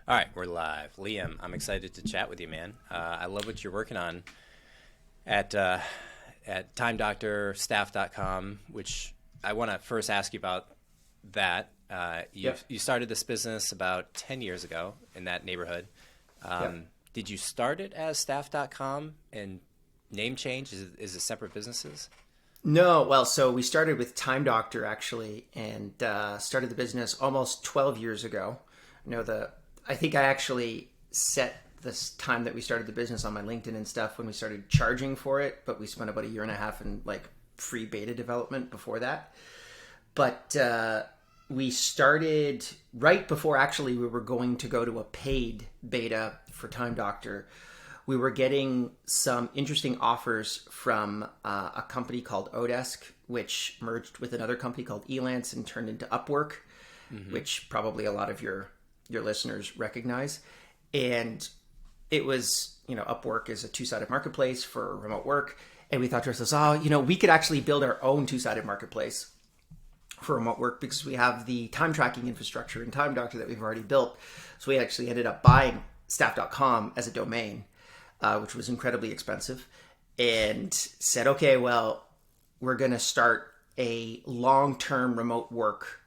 All right, we're live. Liam, I'm excited to chat with you, man. I love what you're working on at TimeDoctor, which I want to first ask you about that. Yep. You started this business about 10 years ago in that neighborhood. Yep. Did you start it as Staff.com and name change? Is it separate businesses? No, well, so we started with Time Doctor actually, and started the business almost 12 years ago. I think I actually set this time that we started the business on my LinkedIn and stuff when we started charging for it, but we spent about a year and a half in like free beta development before that. But we started right before actually we were going to go to a paid beta for Time Doctor. We were getting some interesting offers from a company called Odesk, which merged with another company called Elance and turned into Upwork, which probably a lot of your listeners recognize. And it was, Upwork is a two-sided marketplace for remote work. And we thought to ourselves, we could actually build our own two-sided marketplace for remote work because we have the time tracking infrastructure in Time Doctor that we've already built. So we actually ended up buying staff.com as a domain, which was incredibly expensive, and said, okay, well, we're going to start a long-term remote work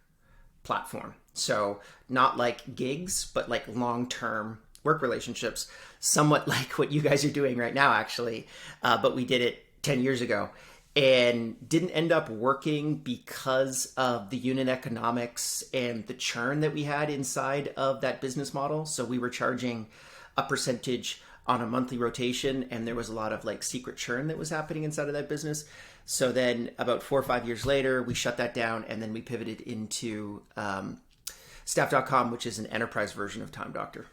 platform. So not like gigs, but like long-term work relationships, somewhat like what you guys are doing right now, actually. But we did it 10 years ago and didn't end up working because of the unit economics and the churn that we had inside of that business model. So we were charging a percentage on a monthly rotation, and there was a lot of like secret churn that was happening inside of that business. So then about 4 or 5 years later, we shut that down, and then we pivoted into staff.com, which is an enterprise version of Time Doctor.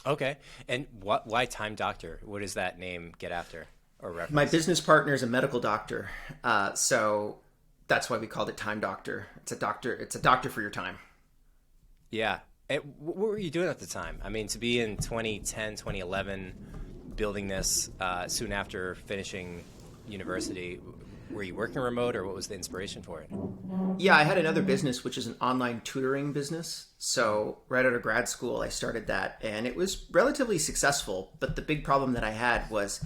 Okay. And why Time Doctor? What does that name get after or reference? My business partner is a medical doctor, so that's why we called it Time Doctor. It's a doctor. It's a doctor for your time. Yeah. And what were you doing at the time? I mean, to be in 2010, 2011, building this soon after finishing university, were you working remote, or what was the inspiration for it? Yeah, I had another business, which is an online tutoring business. So right out of grad school, I started that, and it was relatively successful. But the big problem that I had was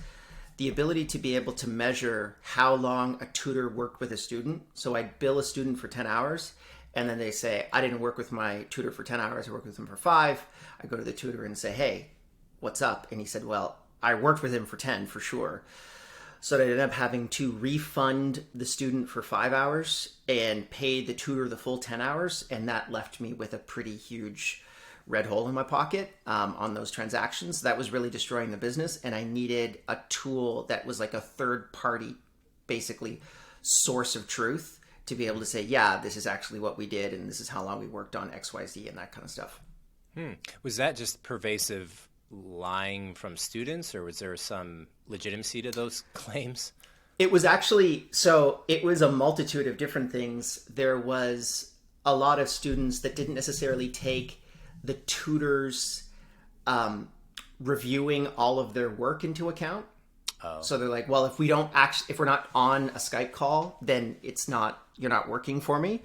the ability to be able to measure how long a tutor worked with a student. So I'd bill a student for 10 hours, and then they say, I didn't work with my tutor for 10 hours, I worked with him for 5. I go to the tutor and say, hey, what's up? And he said, well, I worked with him for 10 for sure. So I ended up having to refund the student for 5 hours and pay the tutor the full 10 hours. And that left me with a pretty huge red hole in my pocket on those transactions. That was really destroying the business. And I needed a tool that was like a third party, basically, source of truth to be able to say, yeah, this is actually what we did, and this is how long we worked on XYZ and that kind of stuff. Was that just pervasive lying from students, or was there some legitimacy to those claims? It was actually, so it was a multitude of different things. There was a lot of students that didn't necessarily take the tutors reviewing all of their work into account. Oh. So they're like, well, if we're not on a Skype call, then you're not working for me.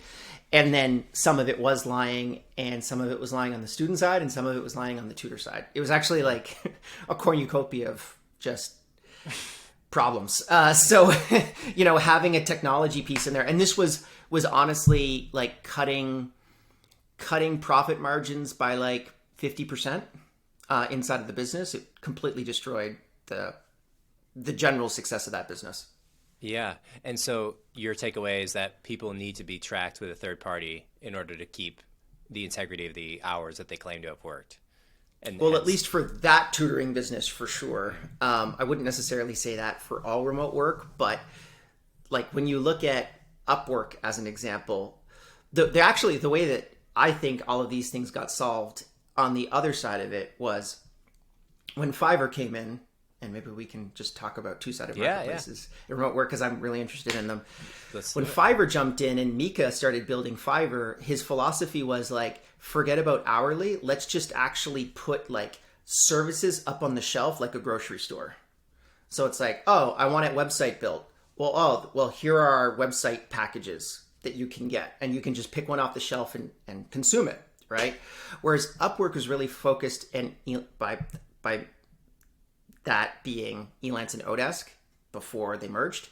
And then some of it was lying, and some of it was lying on the student side, and some of it was lying on the tutor side. It was actually like a cornucopia of just problems. So, having a technology piece in there, and this was honestly like cutting profit margins by like 50% inside of the business. It completely destroyed the general success of that business. Yeah. And so your takeaway is that people need to be tracked with a third party in order to keep the integrity of the hours that they claim to have worked. And well, at least for that tutoring business, for sure. I wouldn't necessarily say that for all remote work, but like when you look at Upwork as an example, the way that I think all of these things got solved on the other side of it was when Fiverr came in. And maybe we can just talk about two-sided marketplaces in remote work because I'm really interested in them. When Fiverr jumped in and Mika started building Fiverr, his philosophy was like, forget about hourly. Let's just actually put like services up on the shelf like a grocery store. So it's like, oh, I want a website built. Well, here are our website packages that you can get. And you can just pick one off the shelf and consume it right? Whereas Upwork was really focused and by that being Elance and Odesk before they merged.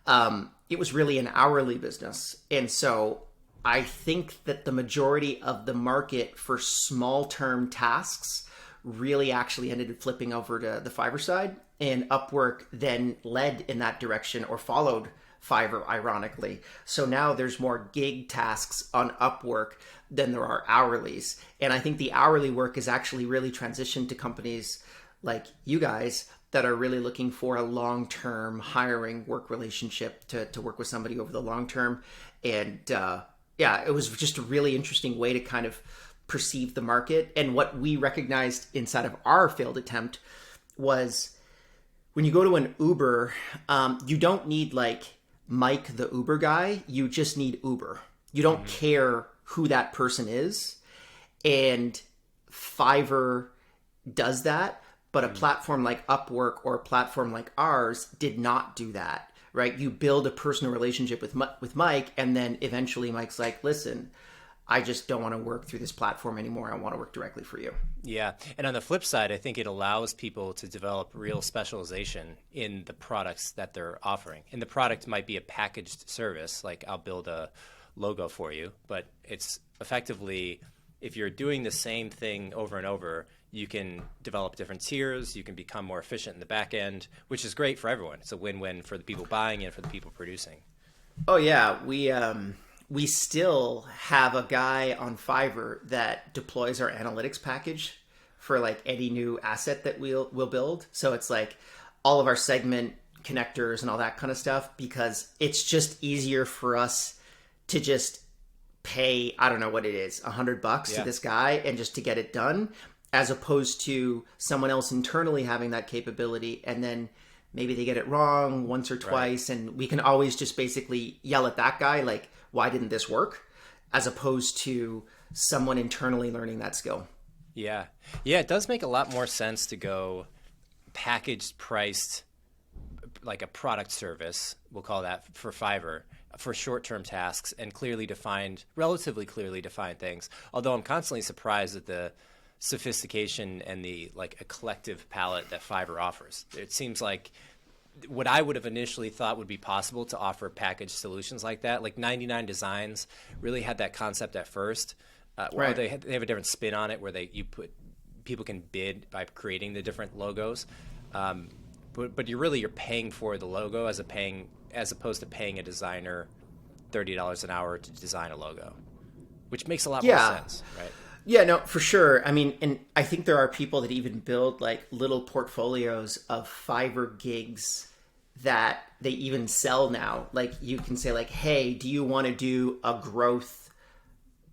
It was really an hourly business. And so I think that the majority of the market for small term tasks really actually ended up flipping over to the Fiverr side. And Upwork then led in that direction or followed Fiverr, ironically. So now there's more gig tasks on Upwork than there are hourlies. And I think the hourly work is actually really transitioned to companies like you guys that are really looking for a long-term hiring work relationship to work with somebody over the long term. And yeah, it was just a really interesting way to kind of perceive the market. And what we recognized inside of our failed attempt was when you go to an Uber, you don't need like Mike, the Uber guy. You just need Uber. You don't care who that person is. And Fiverr does that. But a platform like Upwork or a platform like ours did not do that, right? You build a personal relationship with Mike, and then eventually Mike's like, listen, I just don't want to work through this platform anymore. I want to work directly for you. Yeah. And on the flip side, I think it allows people to develop real specialization in the products that they're offering. And the product might be a packaged service, like I'll build a logo for you, but it's effectively, if you're doing the same thing over and over, you can develop different tiers, you can become more efficient in the back end, which is great for everyone. It's a win-win for the people buying and for the people producing. Oh yeah, we still have a guy on Fiverr that deploys our analytics package for like any new asset that we'll build. So it's like all of our segment connectors and all that kind of stuff, because it's just easier for us to just pay, I don't know what it is, $100 to this guy and just to get it done, as opposed to someone else internally having that capability, and then maybe they get it wrong once or twice, and we can always just basically yell at that guy, like, why didn't this work? As opposed to someone internally learning that skill. Yeah. Yeah, it does make a lot more sense to go packaged, priced, like a product service, we'll call that, for Fiverr, for short-term tasks, and clearly defined, relatively clearly defined things. Although I'm constantly surprised at the sophistication and the like a collective palette that Fiverr offers. It seems like what I would have initially thought would be possible to offer packaged solutions like that, like 99 Designs really had that concept at first. Where they have a different spin on it, where people can bid by creating the different logos, but you're paying for the logo as opposed to paying a designer $30 an hour to design a logo, which makes a lot more sense, right? Yeah, no, for sure. I mean, and I think there are people that even build like little portfolios of Fiverr gigs that they even sell now. Like you can say like, hey, do you want to do a growth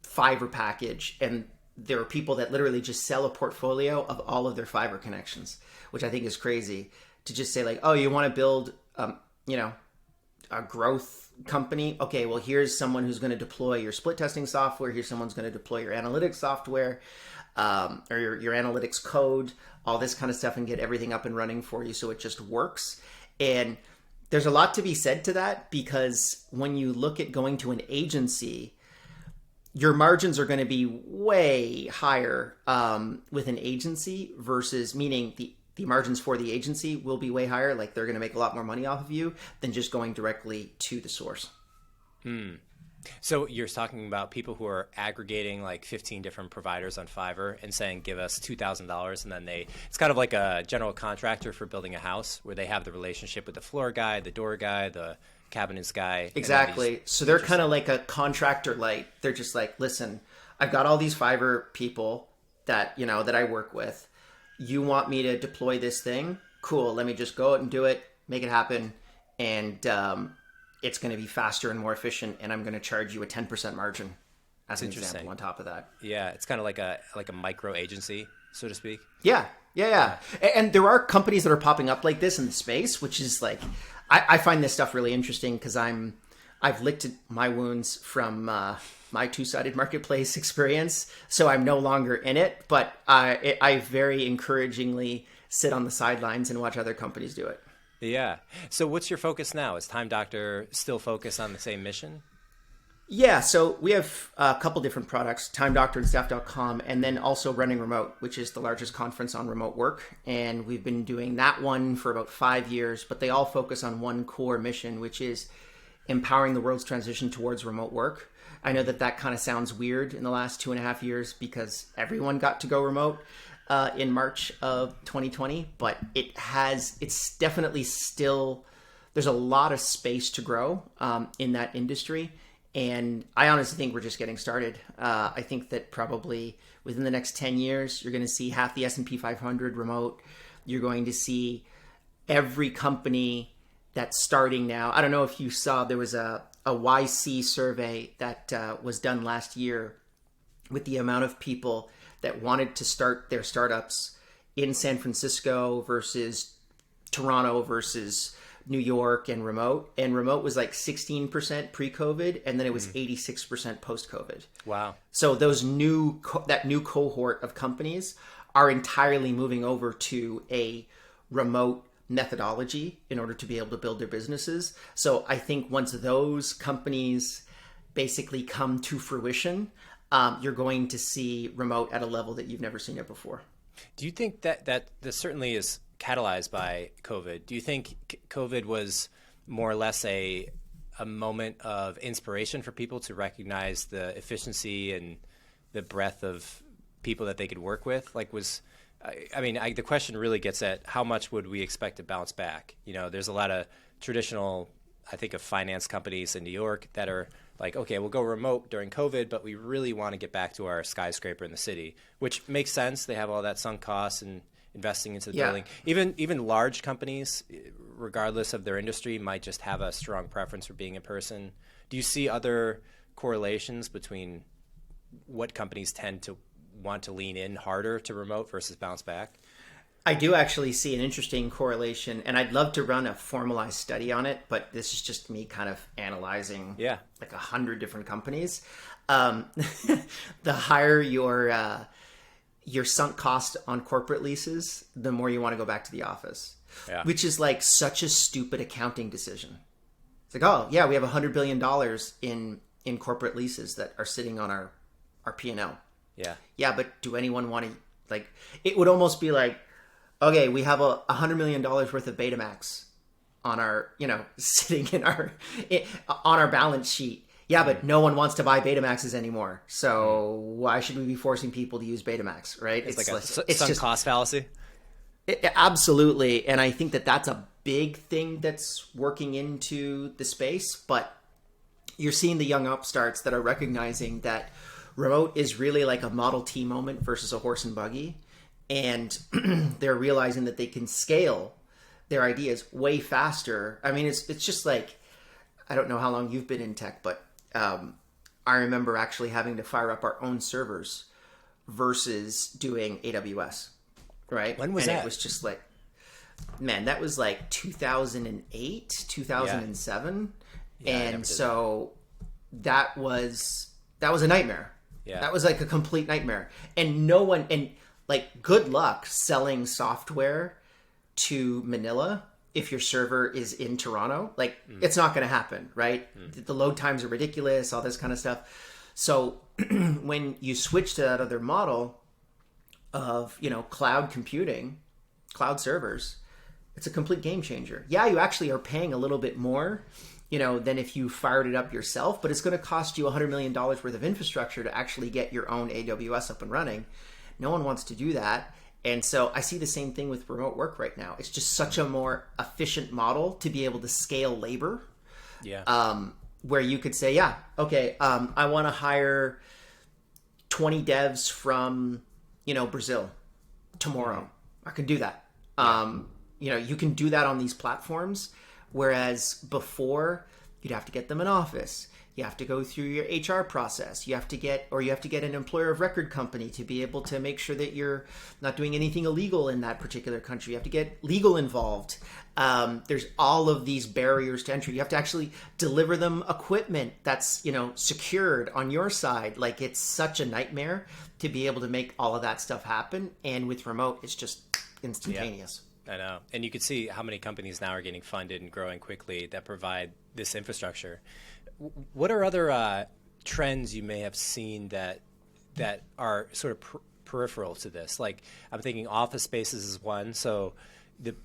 Fiverr package? And there are people that literally just sell a portfolio of all of their Fiverr connections, which I think is crazy, to just say like, oh, you want to build, a growth company. Okay, well, here's someone who's going to deploy your split testing software. Here's someone's going to deploy your analytics software, or your analytics code, all this kind of stuff, and get everything up and running for you so it just works. And there's a lot to be said to that, because when you look at going to an agency, your margins are going to be way higher with an agency versus, meaning the margins for the agency will be way higher. Like they're going to make a lot more money off of you than just going directly to the source. So you're talking about people who are aggregating like 15 different providers on Fiverr and saying, give us $2,000. And then it's kind of like a general contractor for building a house, where they have the relationship with the floor guy, the door guy, the cabinets guy. Exactly. So they're kind of like a contractor light. They're just like, listen, I've got all these Fiverr people that I work with. You want me to deploy this thing? Cool. Let me just go out and do it, make it happen. And it's going to be faster and more efficient. And I'm going to charge you a 10% margin as an example on top of that. Yeah. It's kind of like a micro agency, so to speak. Yeah. And there are companies that are popping up like this in the space, which is like, I find this stuff really interesting, because I've licked my wounds from my two-sided marketplace experience, so I'm no longer in it. But I very encouragingly sit on the sidelines and watch other companies do it. Yeah. So what's your focus now? Is Time Doctor still focused on the same mission? Yeah, so we have a couple different products, Time Doctor and Staff.com, and then also Running Remote, which is the largest conference on remote work. And we've been doing that one for about 5 years, but they all focus on one core mission, which is empowering the world's transition towards remote work. I know that kind of sounds weird in the last 2.5 years because everyone got to go remote in March of 2020, but it's definitely still, there's a lot of space to grow in that industry. And I honestly think we're just getting started. I think that probably within the next 10 years, you're going to see half the S&P 500 remote. You're going to see every company that's starting now. I don't know if you saw, there was a YC survey that was done last year with the amount of people that wanted to start their startups in San Francisco versus Toronto versus New York, and remote. And remote was like 16% pre-COVID, and then it was 86% post-COVID. Wow. So those that new cohort of companies are entirely moving over to a remote methodology in order to be able to build their businesses. So I think once those companies basically come to fruition, you're going to see remote at a level that you've never seen it before. Do you think that this certainly is catalyzed by COVID? Do you think COVID was more or less a moment of inspiration for people to recognize the efficiency and the breadth of people that they could work with? The question really gets at how much would we expect to bounce back? You know, there's a lot of traditional, I think, of finance companies in New York that are like, okay, we'll go remote during COVID, but we really want to get back to our skyscraper in the city, which makes sense. They have all that sunk costs and investing into the building. Even large companies, regardless of their industry, might just have a strong preference for being in person. Do you see other correlations between what companies tend to want to lean in harder to remote versus bounce back? I do actually see an interesting correlation, and I'd love to run a formalized study on it, but this is just me kind of analyzing like 100 different companies. The higher your sunk cost on corporate leases, the more you want to go back to the office, which is like such a stupid accounting decision. It's like, oh yeah, we have $100 billion in corporate leases that are sitting on our P&L. Yeah, but do anyone want to, like, it would almost be like, okay, we have $100 million worth of Betamax on our, sitting on our balance sheet. Yeah, but no one wants to buy Betamaxes anymore. So why should we be forcing people to use Betamax, right? It's like a sunk cost fallacy. Absolutely. And I think that that's a big thing that's working into the space. But you're seeing the young upstarts that are recognizing that remote is really like a Model T moment versus a horse and buggy. And they're realizing that they can scale their ideas way faster. I mean, it's just like, I don't know how long you've been in tech, but I remember actually having to fire up our own servers versus doing AWS, right? When was that? It was just like, man, that was like 2008, 2007. Yeah, and so that was a nightmare. Yeah. That was like a complete nightmare. And like, good luck selling software to Manila if your server is in Toronto. Like, it's not going to happen, right? The load times are ridiculous, all this kind of stuff. So when you switch to that other model of, cloud computing, cloud servers, it's a complete game changer. Yeah, you actually are paying a little bit more, than if you fired it up yourself, but it's going to cost you $100 million worth of infrastructure to actually get your own AWS up and running. No one wants to do that. And so I see the same thing with remote work right now. It's just such a more efficient model to be able to scale labor. Where you could say, I want to hire 20 devs from, Brazil tomorrow. I can do that. You can do that on these platforms. Whereas before, you'd have to get them in office. You have to go through your HR process. You have to get an employer of record company to be able to make sure that you're not doing anything illegal in that particular country. You have to get legal involved. There's all of these barriers to entry. You have to actually deliver them equipment that's, secured on your side. Like, it's such a nightmare to be able to make all of that stuff happen. And with remote, it's just instantaneous. I know. And you can see how many companies now are getting funded and growing quickly that provide this infrastructure. What are other trends you may have seen that are sort of peripheral to this? Like, I'm thinking office spaces is one. So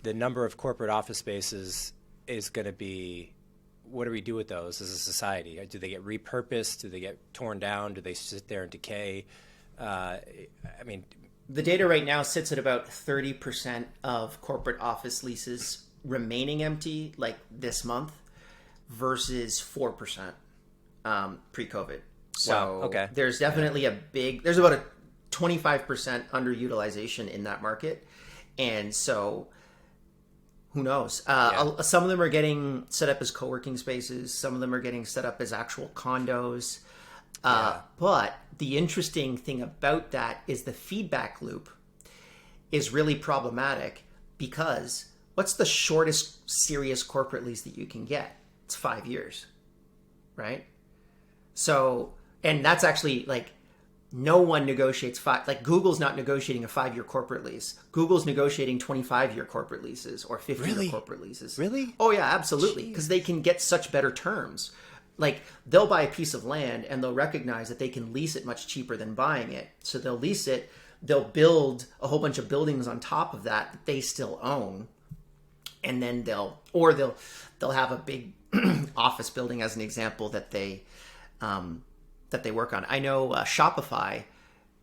the number of corporate office spaces is going to be, what do we do with those as a society? Do they get repurposed? Do they get torn down? Do they sit there and decay? I mean, the data right now sits at about 30% of corporate office leases remaining empty, like this month, versus 4% pre-COVID. So wow, okay. There's definitely there's about a 25% underutilization in that market. And so who knows? Some of them are getting set up as co-working spaces. Some of them are getting set up as actual condos. But the interesting thing about that is the feedback loop is really problematic, because what's the shortest serious corporate lease that you can get? It's 5 years, right? So, and that's actually like, no one negotiates like Google's not negotiating a 5-year corporate lease. Google's negotiating 25-year corporate leases or 50-year corporate leases. Really? Oh yeah, absolutely. Because they can get such better terms. Like, they'll buy a piece of land and they'll recognize that they can lease it much cheaper than buying it. So they'll lease it. They'll build a whole bunch of buildings on top of that they still own. And then they'll have a big office building, as an example, that they work on. I know Shopify,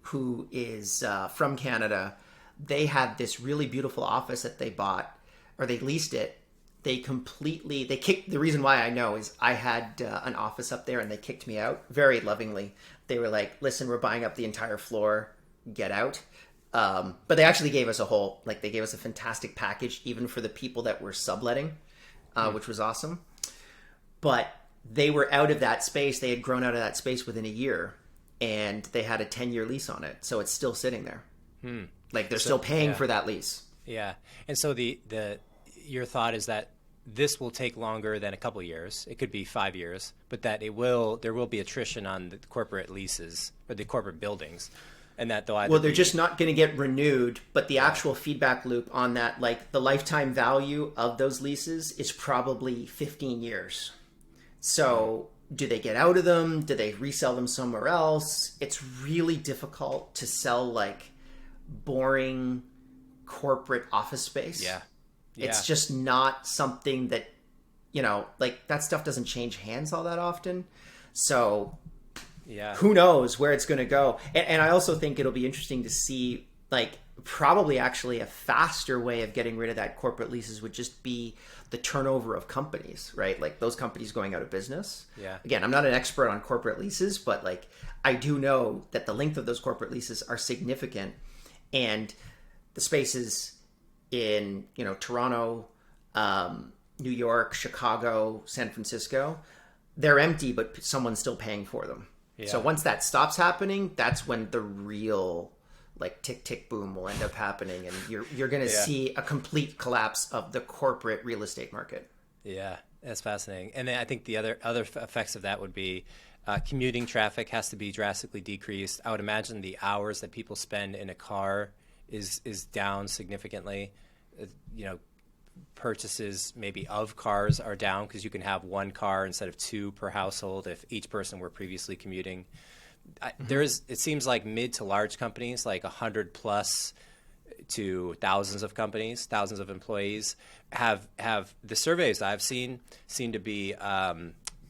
who is from Canada, they had this really beautiful office that they bought, or they leased it. The reason why I know is I had an office up there and they kicked me out very lovingly. They were like, listen, we're buying up the entire floor, get out. But they actually gave us they gave us a fantastic package, even for the people that were subletting, which was awesome. But they were out of that space. They had grown out of that space within a year, and they had a 10-year lease on it. So it's still sitting there. Like, they're still paying for that lease. Yeah. And so your thought is that this will take longer than a couple of years. It could be 5 years, but that there will be attrition on the corporate leases or the corporate buildings, and that they're just not going to get renewed. But the actual feedback loop on that, like the lifetime value of those leases, is probably 15 years. So do they get out of them? Do they resell them somewhere else? It's really difficult to sell like boring corporate office space. Yeah. It's just not something that, like, that stuff doesn't change hands all that often. So who knows where it's going to go. And I also think it'll be interesting to see, like, probably actually a faster way of getting rid of that corporate leases would just be the turnover of companies, right? Like, those companies going out of business. Yeah. Again, I'm not an expert on corporate leases, but like, I do know that the length of those corporate leases are significant, and the spaces in, Toronto, New York, Chicago, San Francisco, they're empty, but someone's still paying for them. Yeah. So once that stops happening, that's when the real, like, tick tick boom will end up happening, and you're going to see a complete collapse of the corporate real estate market. Yeah, that's fascinating. And then I think the other effects of that would be commuting traffic has to be drastically decreased. I would imagine the hours that people spend in a car is down significantly. Purchases maybe of cars are down, because you can have one car instead of two per household if each person were previously commuting. It seems like mid to large companies, like 100 plus to thousands of companies, thousands of employees, have the surveys I've seen seem to be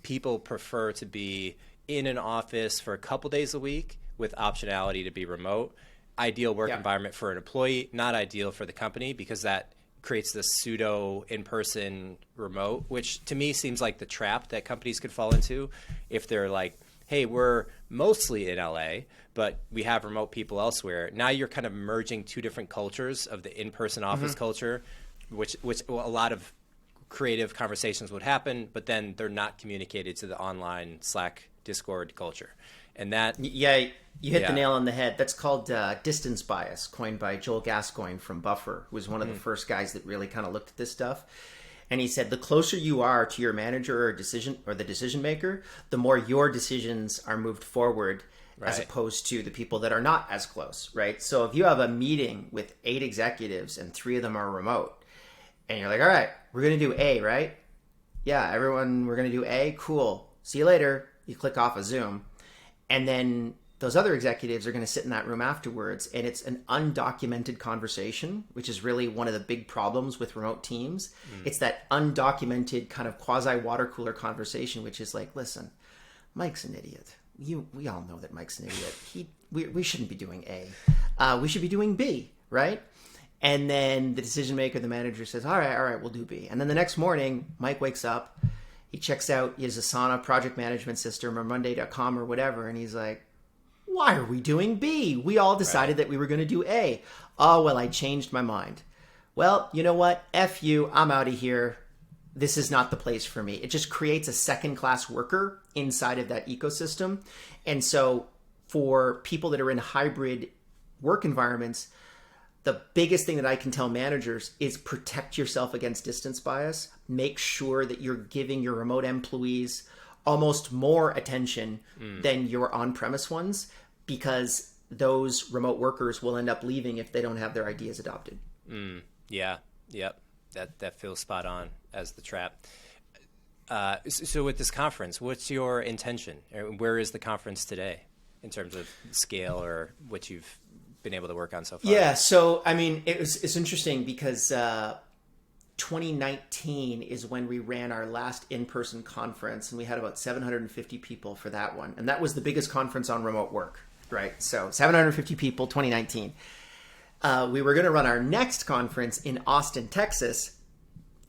people prefer to be in an office for a couple days a week with optionality to be remote. Ideal work environment for an employee, not ideal for the company, because that creates this pseudo in-person remote, which to me seems like the trap that companies could fall into if they're like, hey, we're mostly in LA, but we have remote people elsewhere. Now you're kind of merging two different cultures of the in-person office culture, which a lot of creative conversations would happen, but then they're not communicated to the online Slack, Discord culture. And that... Yeah, you hit the nail on the head. That's called distance bias, coined by Joel Gascoigne from Buffer, who was one of the first guys that really kind of looked at this stuff. And he said, the closer you are to your manager or the decision maker, the more your decisions are moved forward, as opposed to the people that are not as close, right? So if you have a meeting with 8 executives and 3 of them are remote, and you're like, all right, we're going to do A, right? Yeah, everyone, we're going to do A. Cool. See you later. You click off of Zoom. And then those other executives are going to sit in that room afterwards, and it's an undocumented conversation, which is really one of the big problems with remote teams. It's that undocumented kind of quasi water cooler conversation, which is like, listen, Mike's an idiot. We all know that Mike's an idiot. We shouldn't be doing A. We should be doing B, right? And then the decision maker, the manager says, all right, we'll do B. And then the next morning, Mike wakes up, he checks out his Asana project management system or Monday.com or whatever, and he's like, why are we doing B? We all decided that we were going to do A. Oh, well, I changed my mind. Well, you know what? F you, I'm out of here. This is not the place for me. It just creates a second-class worker inside of that ecosystem. And so for people that are in hybrid work environments, the biggest thing that I can tell managers is protect yourself against distance bias. Make sure that you're giving your remote employees almost more attention than your on-premise ones, because those remote workers will end up leaving if they don't have their ideas adopted. Yeah. Yep. That feels spot on as the trap. So with this conference, what's your intention? Where is the conference today in terms of scale or what you've been able to work on so far? Yeah. So, I mean, it's interesting because 2019 is when we ran our last in-person conference, and we had about 750 people for that one. And that was the biggest conference on remote work, right? So 750 people, 2019. We were going to run our next conference in Austin, Texas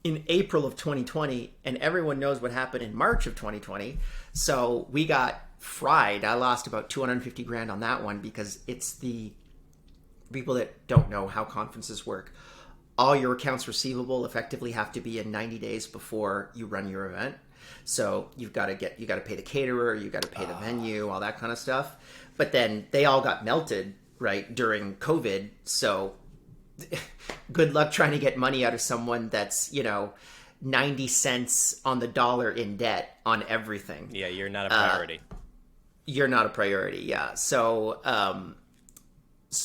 in April of 2020, and everyone knows what happened in March of 2020. So we got fried. I lost about 250 grand on that one because it's the people that don't know how conferences work. All your accounts receivable effectively have to be in 90 days before you run your event. So you got to pay the caterer, you got to pay the venue, all that kind of stuff. But then they all got melted, right, during COVID. So good luck trying to get money out of someone that's, 90 cents on the dollar in debt on everything. Yeah, you're not a priority. You're not a priority, yeah. So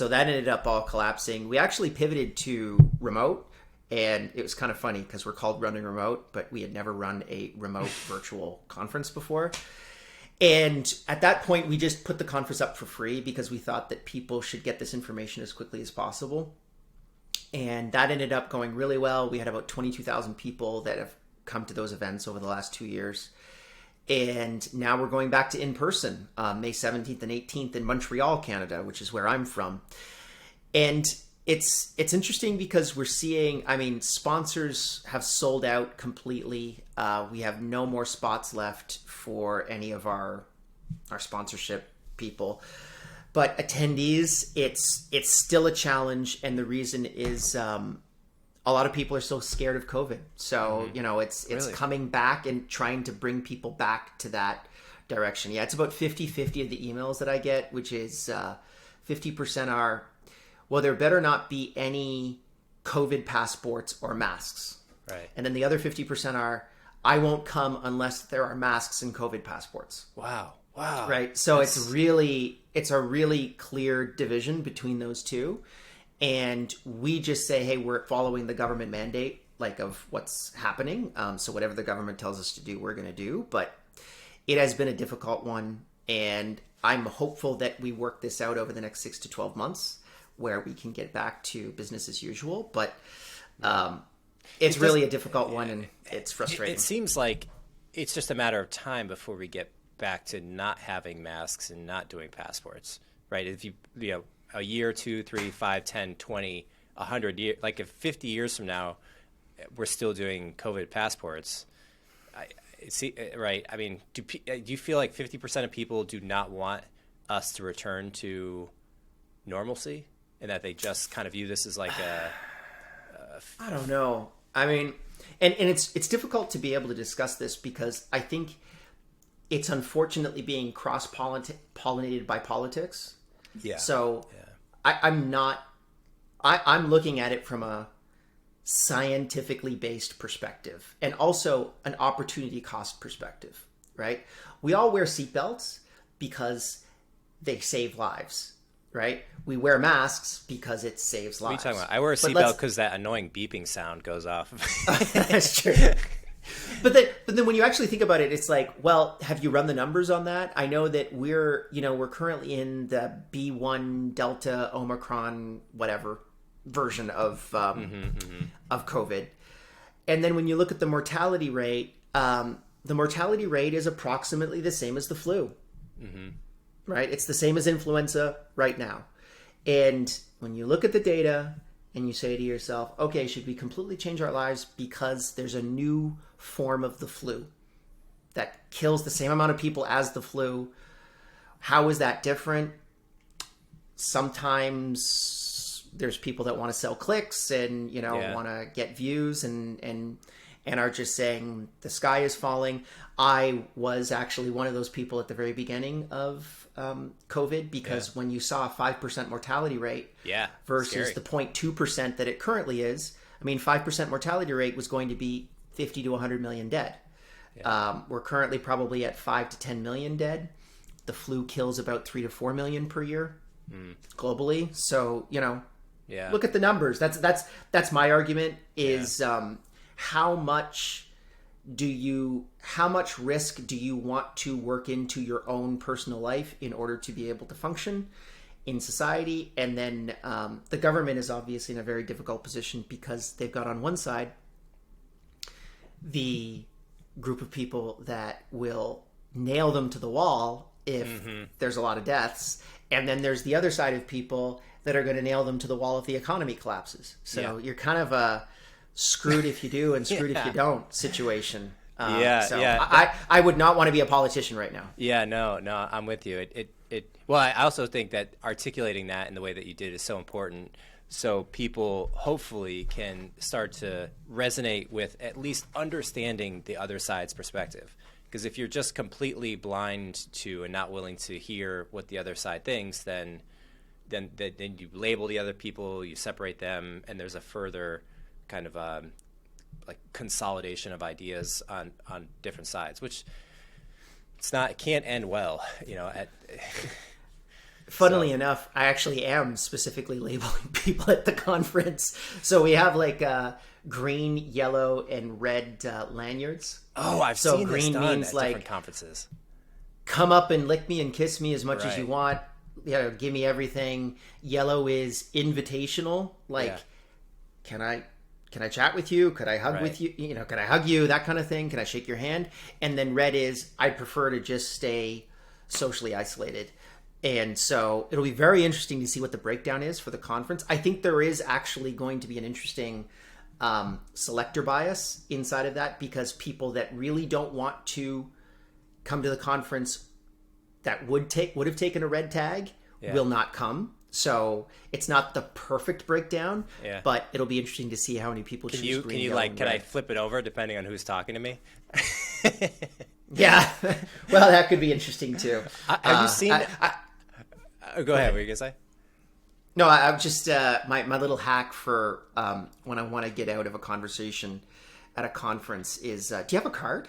that ended up all collapsing. We actually pivoted to remote, and it was kind of funny because we're called Running Remote, but we had never run a remote virtual conference before. And at that point, we just put the conference up for free because we thought that people should get this information as quickly as possible. And that ended up going really well. We had about 22,000 people that have come to those events over the last 2 years. And now we're going back to in-person, May 17th and 18th in Montreal, Canada, which is where I'm from. And it's interesting because we're seeing, sponsors have sold out completely. We have no more spots left for any of our sponsorship people. But attendees, it's still a challenge. And the reason is a lot of people are so scared of COVID. So, it's Really? coming back and trying to bring people back to that direction. Yeah, it's about 50-50 of the emails that I get, which is 50% are, well, there better not be any COVID passports or masks. Right. And then the other 50% are, I won't come unless there are masks and COVID passports. Wow. Right. So it's a really clear division between those two. And we just say, hey, we're following the government mandate, of what's happening. So whatever the government tells us to do, we're going to do. But it has been a difficult one. And I'm hopeful that we work this out over the next 6 to 12 months where we can get back to business as usual. But it's really a difficult one, and it's frustrating. It seems like it's just a matter of time before we get back to not having masks and not doing passports, right? If a year, 2, 3, 5, 10, 20, 100 years, if 50 years from now, we're still doing COVID passports, right? Do you feel like 50% of people do not want us to return to normalcy, and that they just kind of view this as I don't know. And it's difficult to be able to discuss this because I think it's unfortunately being cross-pollinated by politics. Yeah. So yeah. I'm looking at it from a scientifically based perspective and also an opportunity cost perspective, right? We all wear seatbelts because they save lives, right? We wear masks because it saves lives. What are you talking about? I wear a seatbelt because that annoying beeping sound goes off. That's true. but then when you actually think about it, it's like, well, have you run the numbers on that? I know that we're currently in the B1 Delta Omicron whatever version of COVID, and then when you look at the mortality rate is approximately the same as the flu, right? It's the same as influenza right now, and when you look at the data. And you say to yourself, okay, should we completely change our lives because there's a new form of the flu that kills the same amount of people as the flu? How is that different? Sometimes there's people that want to sell clicks and, want to get views and are just saying the sky is falling. I was actually one of those people at the very beginning of COVID because when you saw a 5% mortality rate versus the 0.2% that it currently is, 5% mortality rate was going to be 50 to 100 million dead. Yeah. We're currently probably at 5 to 10 million dead. The flu kills about 3 to 4 million per year globally. So, look at the numbers. That's my argument is how much risk do you want to work into your own personal life in order to be able to function in society? And then the government is obviously in a very difficult position because they've got on one side the group of people that will nail them to the wall if there's a lot of deaths. And then there's the other side of people that are going to nail them to the wall if the economy collapses. So you're kind of a screwed if you do and screwed if you don't situation. I would not want to be a politician right now. Yeah, no, I'm with you. Well, I also think that articulating that in the way that you did is so important, so people hopefully can start to resonate with at least understanding the other side's perspective. Because if you're just completely blind to and not willing to hear what the other side thinks, then you label the other people, you separate them, and there's a further kind of like consolidation of ideas on different sides, which it can't end well, Funnily enough, I actually am specifically labeling people at the conference. So we have like green, yellow, and red lanyards. Oh, I've seen green this done means at different conferences. Come up and lick me and kiss me as much as you want. Give me everything. Yellow is invitational. Like, can I chat with you? Could I hug with you? Can I hug you? That kind of thing. Can I shake your hand? And then red is I prefer to just stay socially isolated. And so it'll be very interesting to see what the breakdown is for the conference. I think there is actually going to be an interesting selector bias inside of that because people that really don't want to come to the conference that would have taken a red tag will not come. So it's not the perfect breakdown, but it'll be interesting to see how many people choose green, yellow, and red. Can I flip it over depending on who's talking to me? Yeah. Well, that could be interesting too. Have you seen... Go ahead. What were you going to say? No, I'm just... my little hack for when I want to get out of a conversation at a conference is, do you have a card?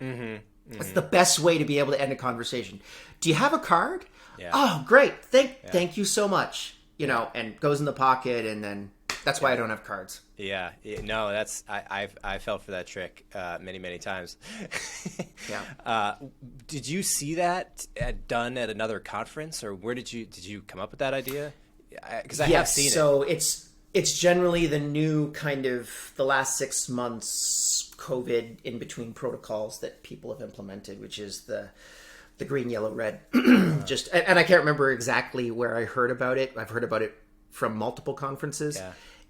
That's the best way to be able to end a conversation. Do you have a card? Yeah. Oh, great. Thank you so much. And goes in the pocket, and then that's why I don't have cards. Yeah. No, that's I fell for that trick many, many times. Yeah. Did you see that done at another conference, or where did you come up with that idea? Because I have seen it. So it's generally the new kind of the last 6 months COVID in between protocols that people have implemented, which is the green, yellow, red. And I can't remember exactly where I heard about it. I've heard about it from multiple conferences,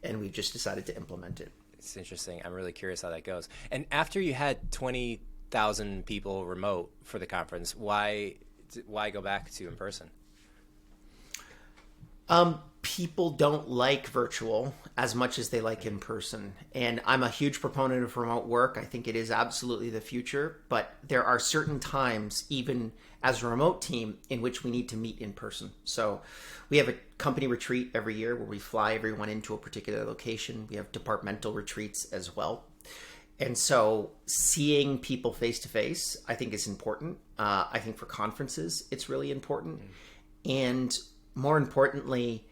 and we've just decided to implement it. It's interesting. I'm really curious how that goes. And after you had 20,000 people remote for the conference, why go back to in person? People don't like virtual as much as they like in person. And I'm a huge proponent of remote work. I think it is absolutely the future, but there are certain times, even as a remote team, in which we need to meet in person. So we have a company retreat every year where we fly everyone into a particular location. We have departmental retreats as well. And so seeing people face to face, I think is important. I think for conferences, it's really important. And more importantly,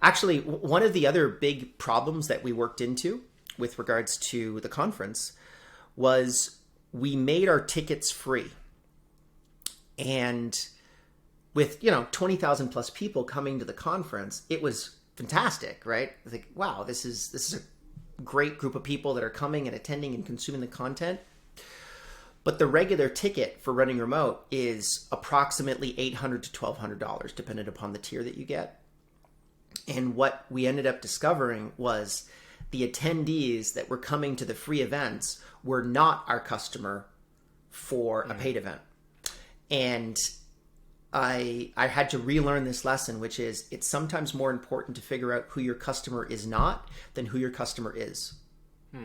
actually, one of the other big problems that we worked into with regards to the conference was we made our tickets free. And with, 20,000 plus people coming to the conference, it was fantastic, right? Like, wow, this is a great group of people that are coming and attending and consuming the content. But the regular ticket for running remote is approximately $800 to $1,200, depending upon the tier that you get. And what we ended up discovering was the attendees that were coming to the free events were not our customer for a paid event. And I had to relearn this lesson, which is it's sometimes more important to figure out who your customer is not than who your customer is.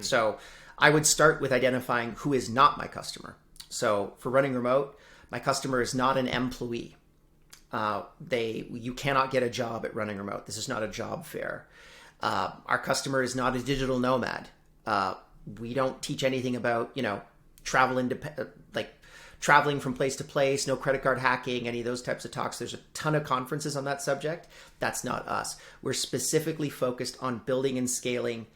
So I would start with identifying who is not my customer. So for running remote, my customer is not an employee. You cannot get a job at running remote. This is not a job fair. Our customer is not a digital nomad. We don't teach anything about, traveling from place to place, no credit card hacking, any of those types of talks. There's a ton of conferences on that subject. That's not us. We're specifically focused on building and scaling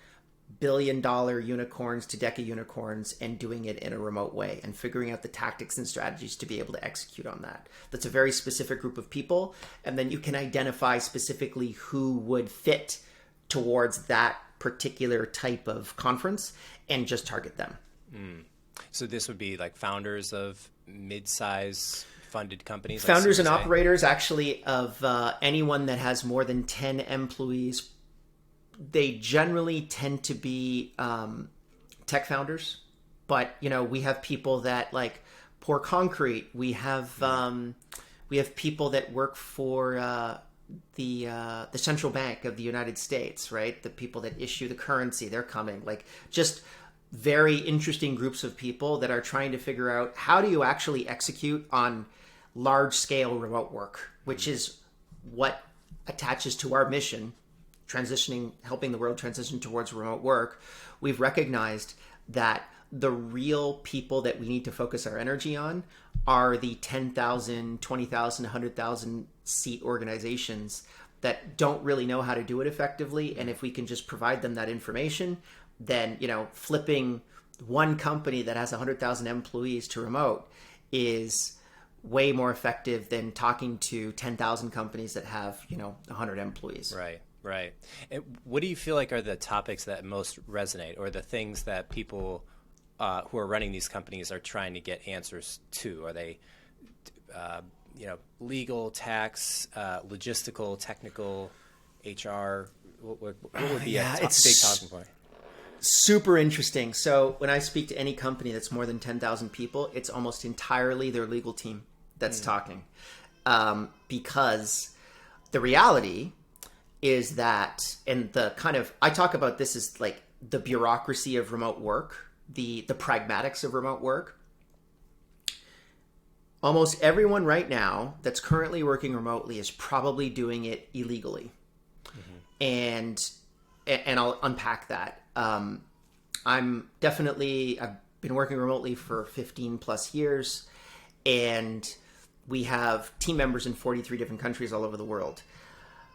billion-dollar unicorns to deca unicorns and doing it in a remote way and figuring out the tactics and strategies to be able to execute on that. That's a very specific group of people. And then you can identify specifically who would fit towards that particular type of conference and just target them. So this would be like founders of mid-size funded companies? Founders and operators, actually, of anyone that has more than 10 employees. They generally tend to be tech founders, but we have people that like pour concrete. We have people that work for the central bank of the United States, right? The people that issue the currency, they're coming. Like just very interesting groups of people that are trying to figure out how do you actually execute on large scale remote work, which is what attaches to our mission. Helping the world transition towards remote work, we've recognized that the real people that we need to focus our energy on are the 10,000, 20,000, 100,000 seat organizations that don't really know how to do it effectively. And if we can just provide them that information, then, flipping one company that has 100,000 employees to remote is way more effective than talking to 10,000 companies that have, 100 employees. Right. And what do you feel like are the topics that most resonate, or the things that people who are running these companies are trying to get answers to? Are they, legal, tax, logistical, technical, HR? What would be a big talking point? Super interesting. So when I speak to any company that's more than 10,000 people, it's almost entirely their legal team that's talking. Because the reality is that, and I talk about this as like the bureaucracy of remote work, the pragmatics of remote work. Almost everyone right now that's currently working remotely is probably doing it illegally. And I'll unpack that. I've been working remotely for 15 plus years, and we have team members in 43 different countries all over the world.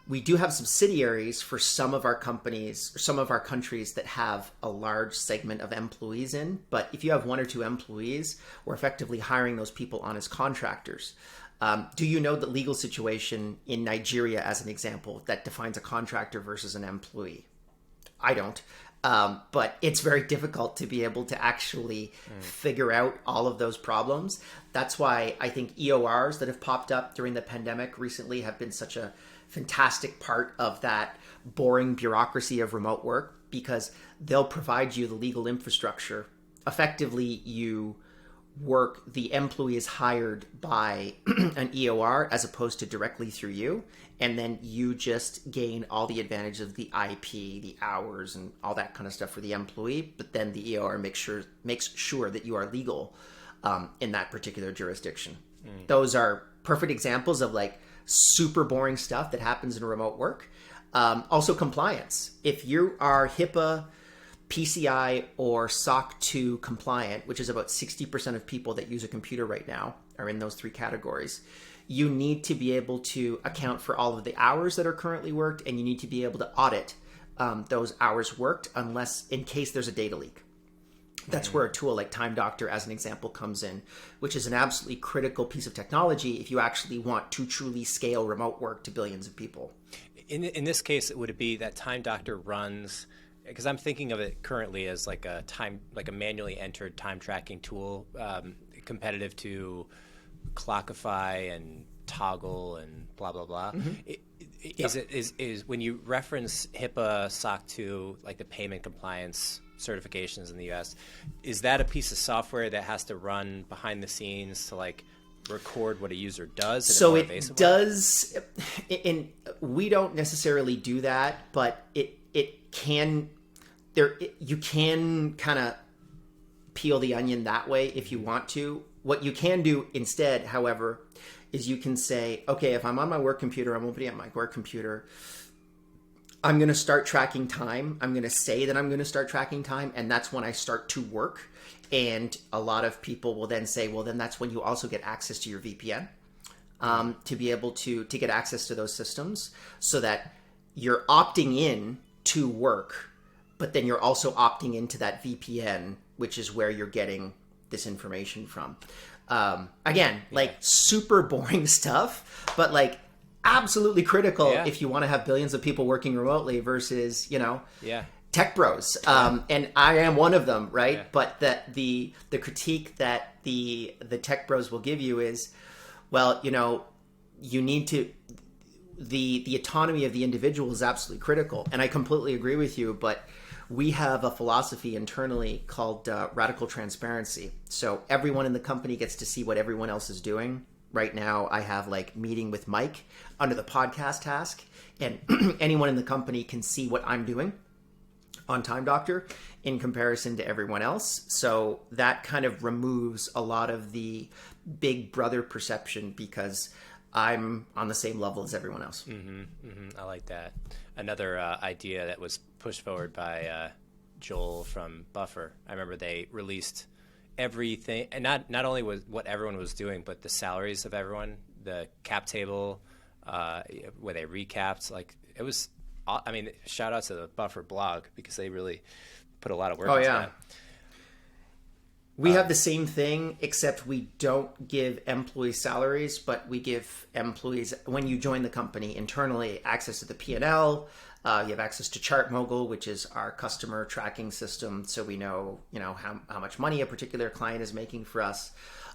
We do have subsidiaries for some of our companies, or some of our countries that have a large segment of employees in. But if you have one or two employees, we're effectively hiring those people on as contractors. Do you know the legal situation in Nigeria, as an example, that defines a contractor versus an employee? I don't. But it's very difficult to be able to actually figure out all of those problems. That's why I think EORs that have popped up during the pandemic recently have been such a fantastic part of that boring bureaucracy of remote work, because they'll provide you the legal infrastructure. Effectively, the employee is hired by an EOR as opposed to directly through you. And then you just gain all the advantage of the IP, the hours, and all that kind of stuff for the employee. But then the EOR makes sure that you are legal in that particular jurisdiction. Those are perfect examples of like super boring stuff that happens in remote work. Also compliance. If you are HIPAA, PCI, or SOC 2 compliant, which is about 60% of people that use a computer right now are in those three categories, you need to be able to account for all of the hours that are currently worked, and you need to be able to audit those hours worked in case there's a data leak. That's where a tool like Time Doctor, as an example, comes in, which is an absolutely critical piece of technology if you actually want to truly scale remote work to billions of people. In this case, would it be that Time Doctor runs? Because I'm thinking of it currently as like a manually entered time tracking tool, competitive to Clockify and Toggle and blah blah blah. Is when you reference HIPAA, SOC 2, like the payment compliance certifications in the U.S., is that a piece of software that has to run behind the scenes to like record what a user does? So it does, and we don't necessarily do that, but it can. You can kind of peel the onion that way if you want to. What you can do instead, however, is you can say, okay, if I'm on my work computer, I'm opening up my work computer, I'm going to start tracking time. I'm going to say that I'm going to start tracking time, and that's when I start to work. And a lot of people will then say, well, then that's when you also get access to your VPN to be able to get access to those systems so that you're opting in to work, but then you're also opting into that VPN, which is where you're getting this information from. Again, like super boring stuff, but like absolutely critical if you want to have billions of people working remotely versus, tech bros. And I am one of them, right? Yeah. But the critique that the tech bros will give you is, well, you need to, the autonomy of the individual is absolutely critical. And I completely agree with you, but we have a philosophy internally called radical transparency. So everyone in the company gets to see what everyone else is doing. Right now, I have like meeting with Mike under the podcast task, and anyone in the company can see what I'm doing on Time Doctor in comparison to everyone else. So that kind of removes a lot of the big brother perception because I'm on the same level as everyone else. I like that. Another idea that was pushed forward by Joel from Buffer. I remember they released everything, and not only was what everyone was doing, but the salaries of everyone, the cap table, where they recapped. Like it was, I mean, shout out to the Buffer blog because they really put a lot of work into that. We have the same thing, except we don't give employee salaries, but we give employees, when you join the company internally, access to the P&L. You have access to Chart Mogul, which is our customer tracking system, so we know, how much money a particular client is making for us.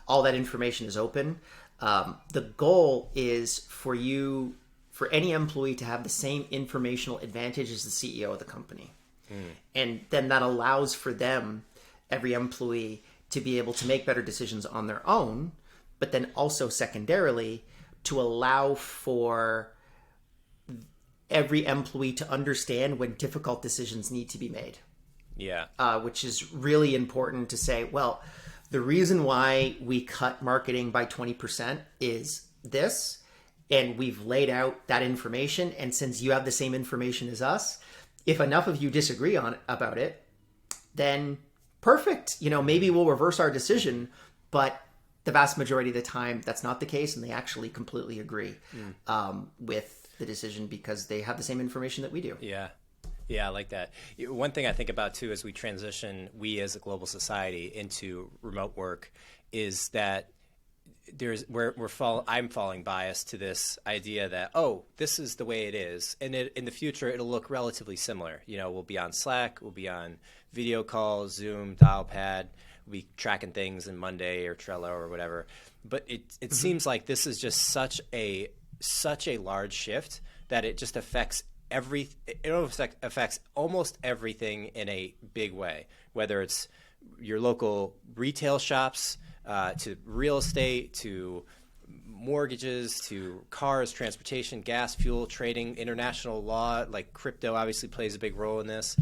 All that information is open. The goal is for any employee to have the same informational advantage as the CEO of the company. And then that allows for them, every employee, to be able to make better decisions on their own, but then also secondarily to allow for every employee to understand when difficult decisions need to be made. Yeah. Which is really important to say, well, the reason why we cut marketing by 20% is this, and we've laid out that information. And since you have the same information as us, if enough of you disagree about it, then perfect. Maybe we'll reverse our decision, but the vast majority of the time, that's not the case, and they actually completely agree with the decision because they have the same information that we do. Yeah, I like that. One thing I think about too as we transition, we as a global society, into remote work, is that I'm falling bias to this idea that this is the way it is, and in the future it'll look relatively similar. We'll be on Slack, we'll be on video calls, Zoom, Dialpad, we'll be tracking things in Monday or Trello or whatever. But it seems like this is just such a large shift that it just affects affects almost everything in a big way, whether it's your local retail shops, to real estate, to mortgages, to cars, transportation, gas, fuel, trading, international law, like crypto obviously plays a big role in this.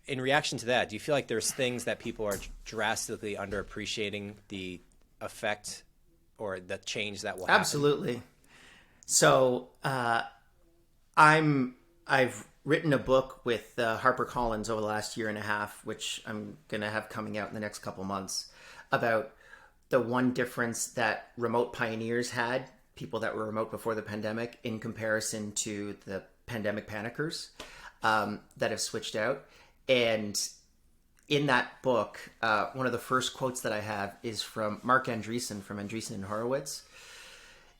In reaction to that, do you feel like there's things that people are drastically underappreciating the effect or the change that will happen? Absolutely. So I've written a book with HarperCollins over the last year and a half, which I'm going to have coming out in the next couple months, about the one difference that remote pioneers had, people that were remote before the pandemic, in comparison to the pandemic panickers that have switched out. And in that book, one of the first quotes that I have is from Mark Andreessen from Andreessen and Horowitz.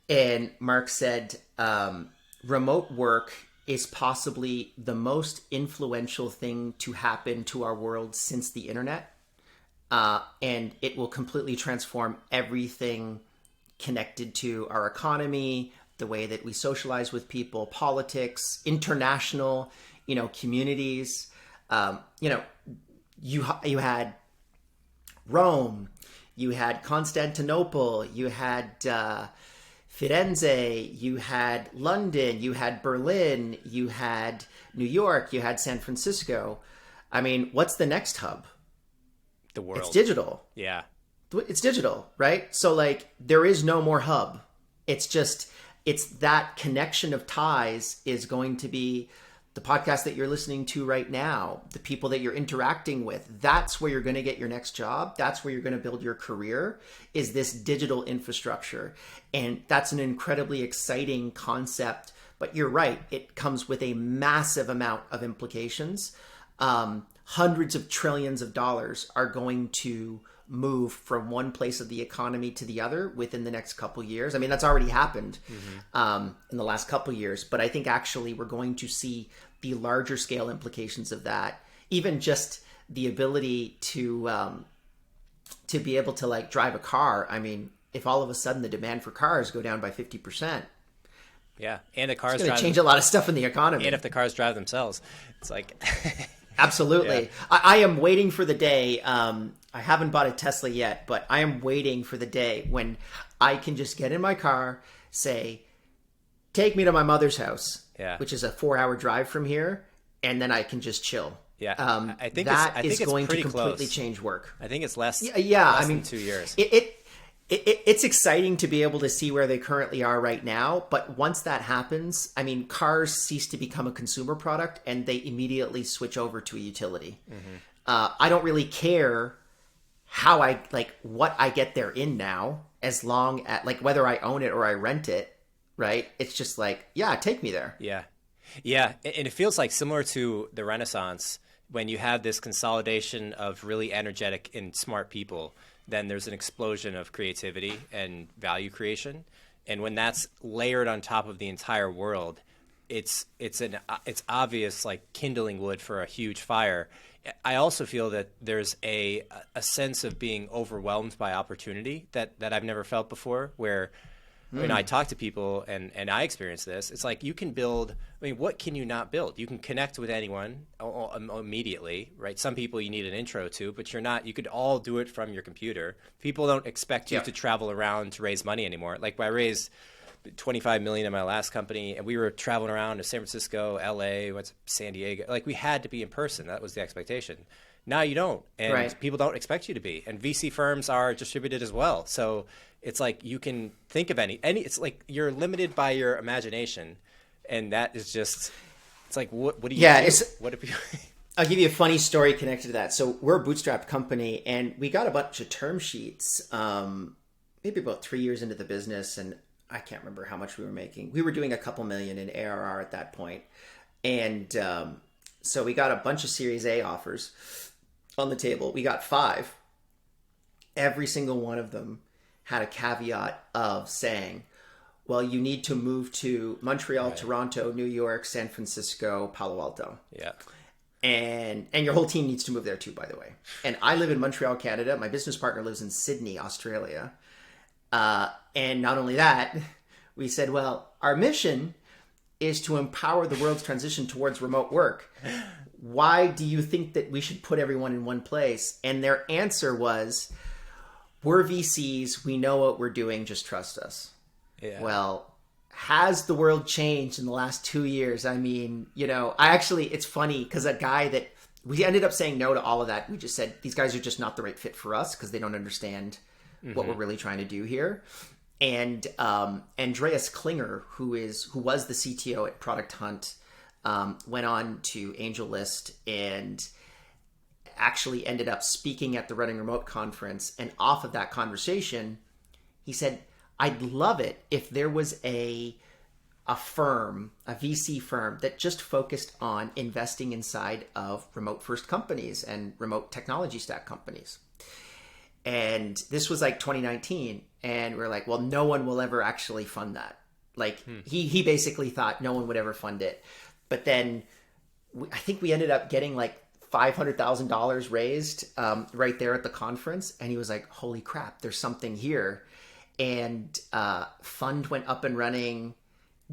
And Mark said, remote work is possibly the most influential thing to happen to our world since the internet. And it will completely transform everything connected to our economy, the way that we socialize with people, politics, international, communities. You had Rome, you had Constantinople, you had Firenze, you had London, you had Berlin, you had New York, you had San Francisco. I mean, what's the next hub? The world. It's digital. Yeah. It's digital, right? So like there is no more hub. It's that connection of ties is going to be the podcast that you're listening to right now, the people that you're interacting with. That's where you're going to get your next job. That's where you're going to build your career, is this digital infrastructure. And that's an incredibly exciting concept. But you're right. It comes with a massive amount of implications. Hundreds of trillions of dollars are going to move from one place of the economy to the other within the next couple years. I mean, that's already happened in the last couple years, but I think actually we're going to see the larger scale implications of that. Even just the ability to be able to like drive a car. I mean, if all of a sudden the demand for cars go down by 50%, yeah, and the cars it's going to change a lot of stuff in the economy. And if the cars drive themselves, it's like absolutely. Yeah. I am waiting for the day. I haven't bought a Tesla yet, but I am waiting for the day when I can just get in my car, say, take me to my mother's house, which is a 4-hour drive from here, and then I can just chill. Yeah, I think that is going to completely close. Change work. I think it's less. Yeah, less I mean, than 2 years. It's exciting to be able to see where they currently are right now, but once that happens, I mean, cars cease to become a consumer product and they immediately switch over to a utility. I don't really care how what I get there in now, as long as whether I own it or I rent it, right? It's just take me there. Yeah. Yeah. And it feels like similar to the Renaissance, when you have this consolidation of really energetic and smart people, then there's an explosion of creativity and value creation. And when that's layered on top of the entire world, it's obvious kindling wood for a huge fire. I also feel that there's a sense of being overwhelmed by opportunity that I've never felt before, where I talk to people and I experience this. It's like you can build. I mean, what can you not build? You can connect with anyone immediately, right? Some people you need an intro to, but you could all do it from your computer. People don't expect you to travel around to raise money anymore. Like I raised $25 million in my last company, and we were traveling around to San Francisco, LA, went to San Diego. We had to be in person. That was the expectation. Now you don't, and people don't expect you to be. And VC firms are distributed as well. So it's like you can think of any. It's like you're limited by your imagination, and that is just. It's like what do you do? What if you? I'll give you a funny story connected to that. So we're a bootstrapped company, and we got a bunch of term sheets, maybe about 3 years into the business, and I can't remember how much we were making. We were doing a couple million in ARR at that point, and so we got a bunch of Series A offers on the table. We got 5. Every single one of them had a caveat of saying, well, you need to move to Montreal, Toronto, New York, San Francisco, Palo Alto. Yeah. And your whole team needs to move there too, by the way. And I live in Montreal, Canada. My business partner lives in Sydney, Australia. And not only that, we said, well, our mission is to empower the world's transition towards remote work. Why do you think that we should put everyone in one place? And their answer was, we're VCs. We know what we're doing. Just trust us. Yeah. Well, has the world changed in the last 2 years? I mean, it's funny because a guy that we ended up saying no to all of that. We just said, these guys are just not the right fit for us because they don't understand what we're really trying to do here. And Andreas Klinger, who was the CTO at Product Hunt, went on to AngelList and actually ended up speaking at the Running Remote conference. And off of that conversation, he said, I'd love it if there was a a firm, a VC firm that just focused on investing inside of remote first companies and remote technology stack companies. And this was like 2019. And we're like, well, no one will ever actually fund that. Like he basically thought no one would ever fund it. But then I think we ended up getting like $500,000 raised right there at the conference. And he was like, holy crap, there's something here. And fund went up and running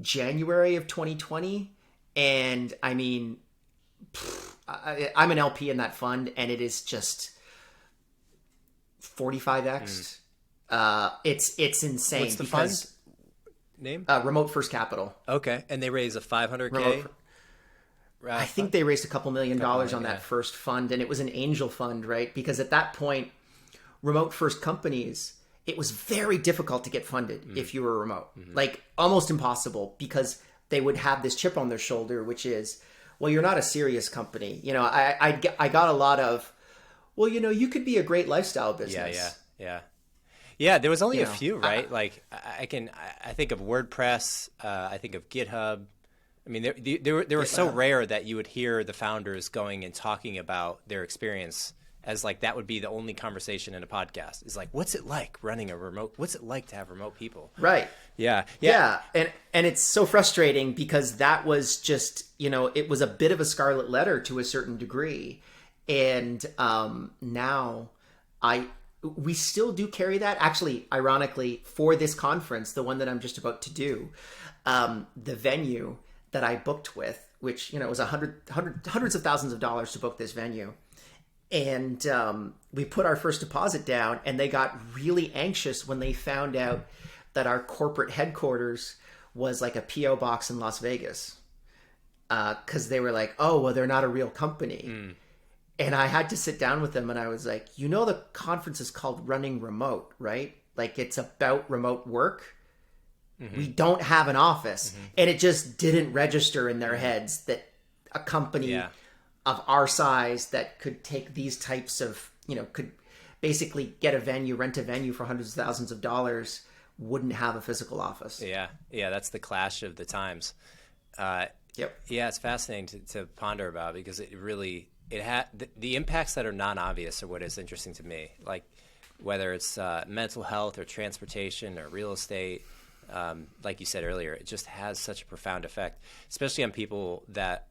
January of 2020. And I mean, I'm an LP in that fund, and it is just 45x. It's insane. What's the fund name? Remote First Capital. Okay. And they raise a 500K? I think they raised a couple $1 million on that first fund, and it was an angel fund, right? Because at that point, remote first companies, it was very difficult to get funded if you were remote. Like almost impossible, because they would have this chip on their shoulder, which is, well, you're not a serious company. You know, I got a lot of, well, you know, you could be a great lifestyle business. Yeah, there was only a few, right? Like I think of WordPress, I think of GitHub. I mean, they were so rare that you would hear the founders going and talking about their experience as like that would be the only conversation in a podcast. It's like, what's it like running a remote? What's it like to have remote people? Right. Yeah. And it's so frustrating because that was just, you know, it was a bit of a scarlet letter to a certain degree. And now we still do carry that. Actually, ironically, for this conference, the one that I'm just about to do, the venue that I booked with, which, you know, was hundreds of thousands of dollars to book this venue. And we put our first deposit down, and they got really anxious when they found out that our corporate headquarters was like a PO box in Las Vegas. Because they were like, oh, well, they're not a real company. And I had to sit down with them, and I was like, you know, the conference is called Running Remote, right? Like, it's about remote work. We don't have an office. And it just didn't register in their heads that a company of our size that could take these types of, you know, could basically get a venue, rent a venue for hundreds of thousands of dollars, wouldn't have a physical office. Yeah, that's the clash of the times. Yeah, it's fascinating to ponder about, because it really, the impacts that are non-obvious are what is interesting to me. Like whether it's mental health or transportation or real estate, like you said earlier, it just has such a profound effect, especially on people that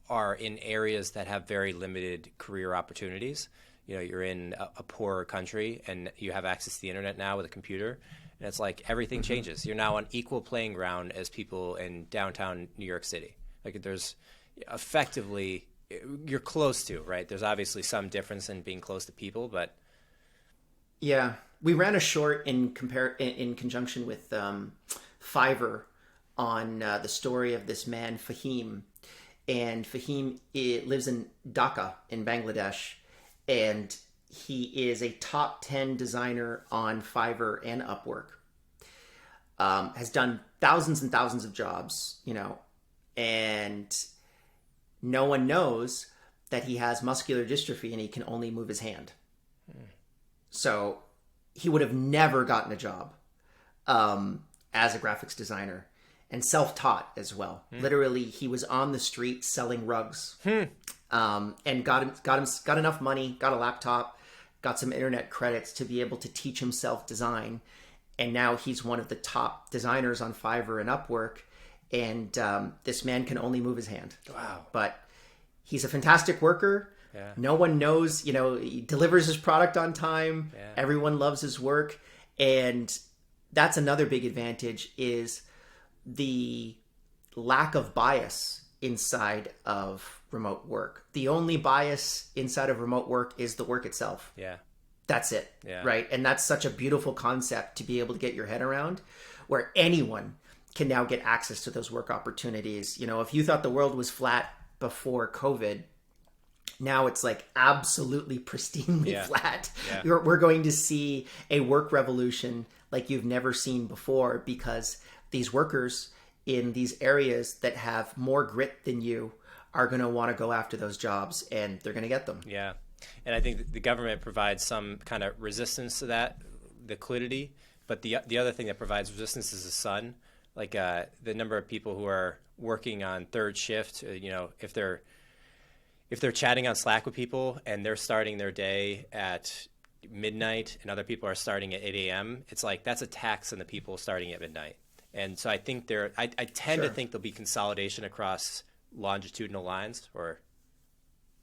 are in areas that have very limited career opportunities. You know, you're in a poorer country and you have access to the internet now with a computer, and it's like everything changes. You're now on equal playing ground as people in downtown New York City. Like there's effectively, you're close to, right? There's obviously some difference in being close to people, but yeah, we ran a short in conjunction with Fiverr on the story of this man Fahim. And Fahim lives in Dhaka in Bangladesh, and he is a top 10 designer on Fiverr and Upwork. Has done thousands and thousands of jobs, you know, and no one knows that he has muscular dystrophy and he can only move his hand. So he would have never gotten a job as a graphics designer. And self-taught as well. Literally, he was on the street selling rugs, and got enough money, got a laptop, got some internet credits to be able to teach himself design. And now he's one of the top designers on Fiverr and Upwork. And this man can only move his hand. Wow! But he's a fantastic worker. Yeah. No one knows, you know, he delivers his product on time. Yeah. Everyone loves his work, and that's another big advantage is the lack of bias inside of remote work. The only bias inside of remote work is the work itself. Yeah. That's it. Yeah. Right. And that's such a beautiful concept to be able to get your head around, where anyone can now get access to those work opportunities. You know, if you thought the world was flat before COVID, now it's like absolutely pristinely flat. Yeah. We're going to see a work revolution like you've never seen before, because these workers in these areas that have more grit than you are going to want to go after those jobs, and they're going to get them. Yeah. And I think the government provides some kind of resistance to that, liquidity. But the other thing that provides resistance is the sun. like the number of people who are working on third shift, if they're chatting on Slack with people and they're starting their day at midnight and other people are starting at 8 a.m., it's like that's a tax on the people starting at midnight. And so I think I tend to think there'll be consolidation across longitudinal lines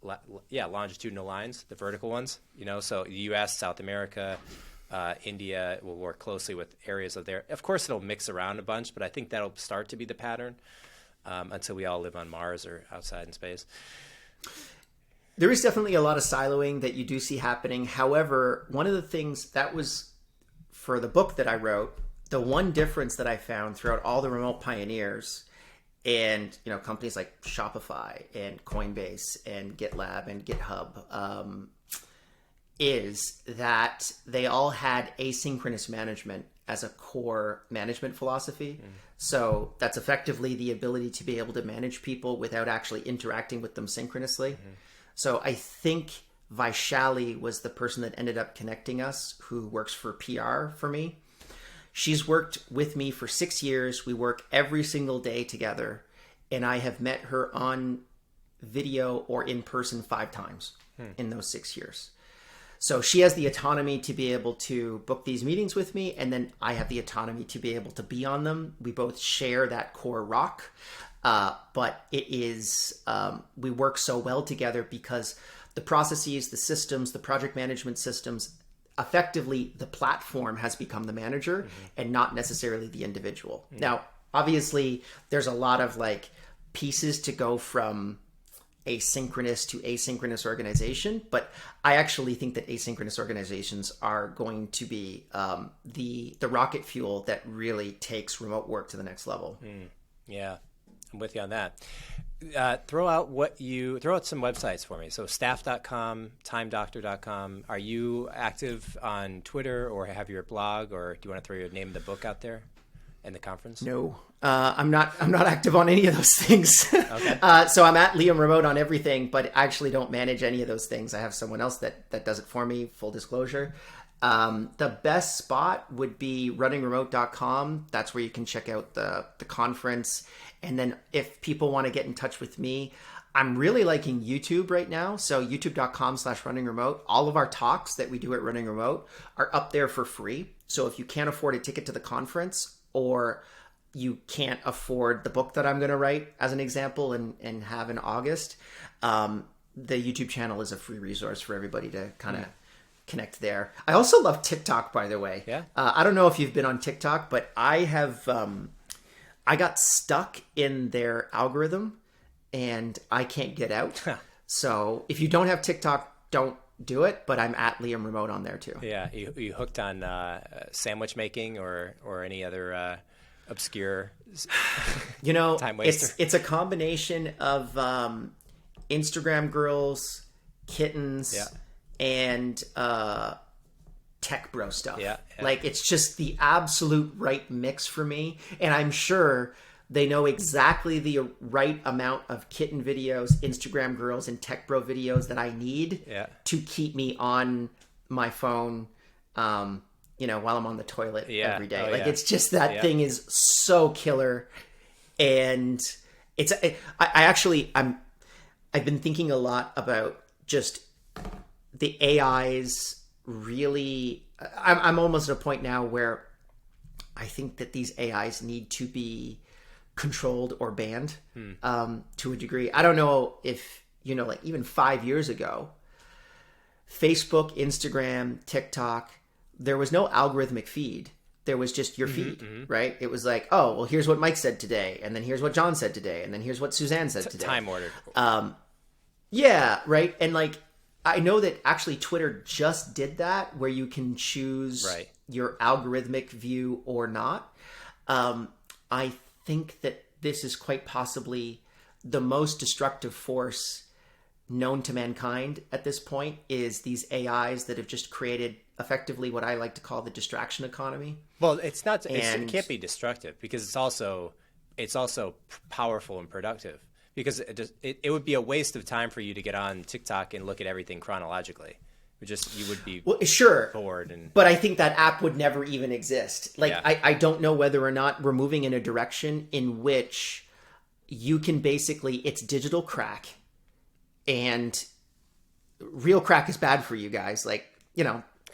longitudinal lines, the vertical ones, so the U.S., South America, India will work closely with areas of there. Of course, it'll mix around a bunch, but I think that'll start to be the pattern until we all live on Mars or outside in space. There is definitely a lot of siloing that you do see happening. However, one of the things that was for the book that I wrote, the one difference that I found throughout all the remote pioneers and companies like Shopify and Coinbase and GitLab and GitHub is that they all had asynchronous management as a core management philosophy. So that's effectively the ability to be able to manage people without actually interacting with them synchronously. So I think Vaishali was the person that ended up connecting us, who works for PR for me. She's worked with me for 6 years. We work every single day together, and I have met her on video or in person 5 times in those 6 years. So she has the autonomy to be able to book these meetings with me, and then I have the autonomy to be able to be on them. We both share that core rock, but it is we work so well together because the processes, the systems, the project management systems, effectively the platform has become the manager and not necessarily the individual. Now, obviously, there's a lot of pieces to go from asynchronous to asynchronous organization, but I actually think that asynchronous organizations are going to be the rocket fuel that really takes remote work to the next level. Yeah, I'm with you on that. Throw out some websites for me. So staff.com, timedoctor.com. Are you active on Twitter or have your blog, or do you want to throw your name of the book out there and the conference? No, I'm not active on any of those things. Okay. So I'm at Liam Remote on everything, but I actually don't manage any of those things. I have someone else that does it for me, full disclosure. The best spot would be runningremote.com. That's where you can check out the conference. And then if people want to get in touch with me, I'm really liking YouTube right now. So youtube.com/runningremote. All of our talks that we do at Running Remote are up there for free. So if you can't afford a ticket to the conference, or you can't afford the book that I'm going to write, as an example, and have in August, the YouTube channel is a free resource for everybody to kind of connect there. I also love TikTok, by the way. Yeah. I don't know if you've been on TikTok, but I have. I got stuck in their algorithm, and I can't get out. So if you don't have TikTok, don't do it. But I'm at Liam Remote on there too. Yeah, you hooked on sandwich making or any other obscure time waster? It's a combination of Instagram girls, kittens, and tech bro stuff. Yeah. It's just the absolute right mix for me, and I'm sure they know exactly the right amount of kitten videos, Instagram girls, and tech bro videos that I need to keep me on my phone while I'm on the toilet every day. It's just that thing is so killer. And I've been thinking a lot about just the AIs. Really, I'm almost at a point now where I think that these AIs need to be controlled or banned to a degree. I don't know if, even 5 years ago, Facebook, Instagram, TikTok, there was no algorithmic feed. There was just your feed, right? It was like, oh, well, here's what Mike said today, and then here's what John said today, and then here's what Suzanne said today. Time ordered. Yeah, right? And I know that actually Twitter just did that, where you can choose your algorithmic view or not. I think that this is quite possibly the most destructive force known to mankind at this point, is these AIs that have just created effectively what I like to call the distraction economy. Well, it's not. It can't be destructive because it's also powerful and productive. Because it would be a waste of time for you to get on TikTok and look at everything chronologically. You would be sure, bored. And but I think that app would never even exist. Like, Yeah. I don't know whether or not we're moving in a direction in which you can basically, it's digital crack, and real crack is bad for you guys. Like,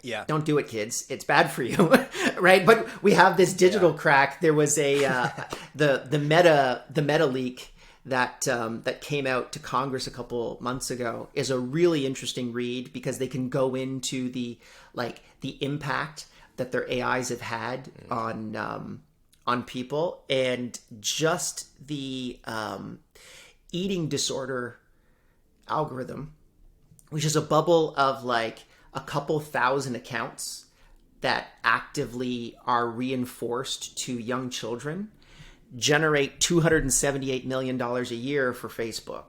yeah, don't do it, kids. It's bad for you, right? But we have this digital crack. There was a the meta leak that came out to Congress a couple months ago is a really interesting read, because they can go into the impact that their AIs have had on people, and just the eating disorder algorithm, which is a bubble of like a couple thousand accounts that actively are reinforced to young children, generate $278 million a year for Facebook.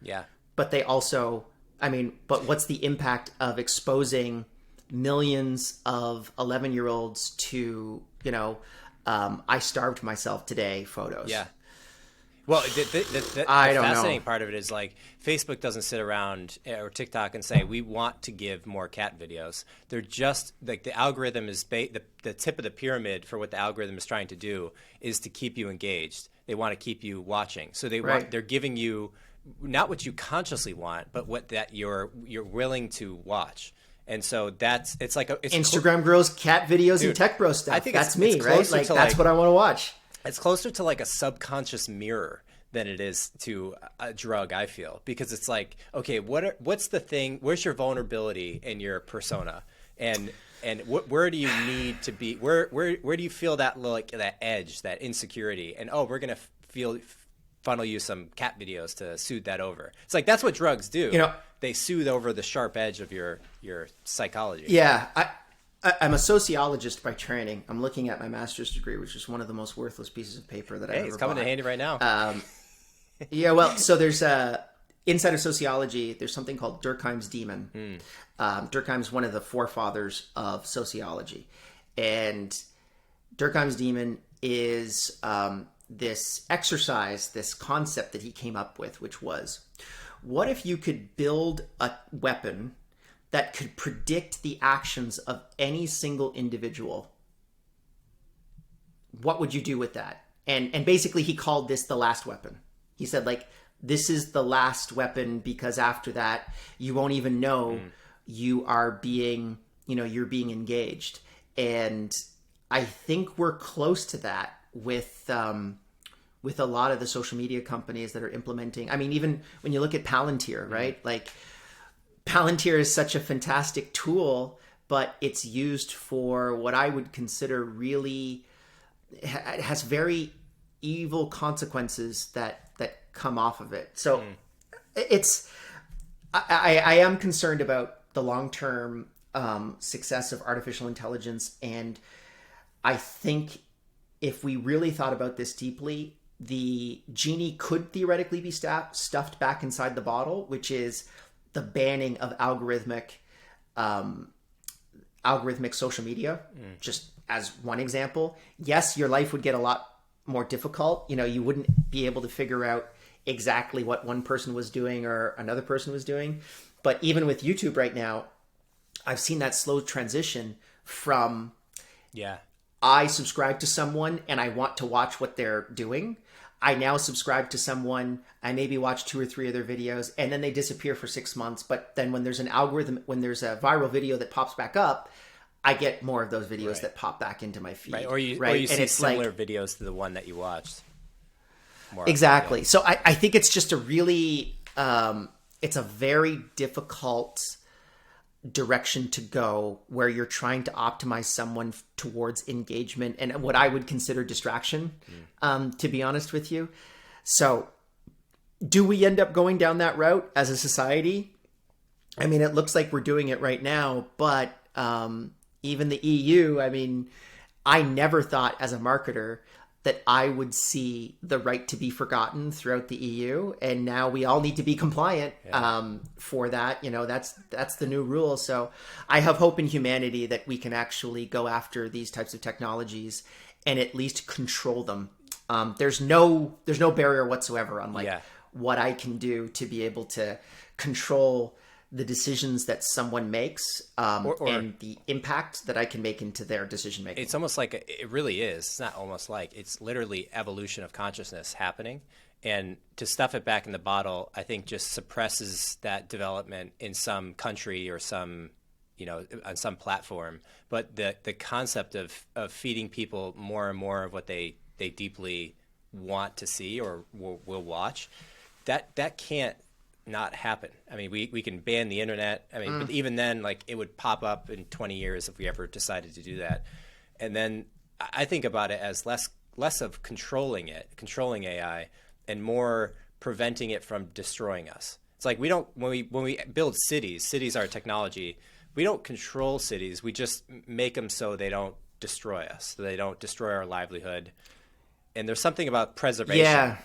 Yeah. But they also, but what's the impact of exposing millions of 11-year-olds to, I starved myself today photos? Yeah. Well, the fascinating part of it is, like, Facebook doesn't sit around, or TikTok, and say, we want to give more cat videos. They're just, like, the algorithm is, the tip of the pyramid for what the algorithm is trying to do is to keep you engaged. They want to keep you watching. So they're giving you not what you consciously want, but what that you're willing to watch. And so it's like it's Instagram girls, cat videos, and tech bro stuff. I think that's me, right? Like, that's what I want to watch. It's closer to like a subconscious mirror than it is to a drug, I feel, because it's like, okay, what's the thing? Where's your vulnerability in your persona, and where do you need to be? Where do you feel that, like, that edge, that insecurity? And we're gonna funnel you some cat videos to soothe that over. It's like that's what drugs do. They soothe over the sharp edge of your psychology. Yeah. I'm a sociologist by training. I'm looking at my master's degree, which is one of the most worthless pieces of paper that I've ever it's coming bought. in handy right now. Yeah, well, so there's inside of sociology, there's something called Durkheim's demon. Durkheim's one of the forefathers of sociology. And Durkheim's demon is this exercise, this concept that he came up with, which was, what if you could build a weapon that could predict the actions of any single individual? What would you do with that? And basically he called this the last weapon. He said, like, this is the last weapon, because after that you won't even know you are being, you're being engaged. And I think we're close to that with a lot of the social media companies that are implementing. Even when you look at Palantir, right? Like, Palantir is such a fantastic tool, but it's used for what I would consider really, it has very evil consequences that come off of it. So I am concerned about the long-term success of artificial intelligence. And I think if we really thought about this deeply, the genie could theoretically be stuffed back inside the bottle, which is the banning of algorithmic social media, just as one example. Yes, your life would get a lot more difficult. You wouldn't be able to figure out exactly what one person was doing or another person was doing. But even with YouTube right now, I've seen that slow transition from I subscribe to someone and I want to watch what they're doing. I now subscribe to someone, I maybe watch 2 or 3 of their videos, and then they disappear for 6 months. But then when there's an algorithm, when there's a viral video that pops back up, I get more of those videos that pop back into my feed. Right. Or you see similar videos to the one that you watched. Exactly. So I think it's just a really, it's a very difficult direction to go, where you're trying to optimize someone towards engagement and what I would consider distraction, to be honest with you. So do we end up going down that route as a society? It looks like we're doing it right now, but even the EU, I never thought as a marketer that I would see the right to be forgotten throughout the EU. And now we all need to be compliant for that. That's the new rule. So I have hope in humanity that we can actually go after these types of technologies and at least control them. There's no barrier whatsoever on what I can do to be able to control the decisions that someone makes, and the impact that I can make into their decision making. It's almost like it really is. It's not almost like, it's literally evolution of consciousness happening. And to stuff it back in the bottle, I think just suppresses that development in some country or some, on some platform. But the concept of feeding people more and more of what they deeply want to see or will watch, that can't not happen. I mean, we can ban the internet. I mean, but even then, like, it would pop up in 20 years if we ever decided to do that. And then I think about it as less of controlling AI, and more preventing it from destroying us. It's like when we build cities are technology. We don't control cities. We just make them so they don't destroy us, so they don't destroy our livelihood. And there's something about preservation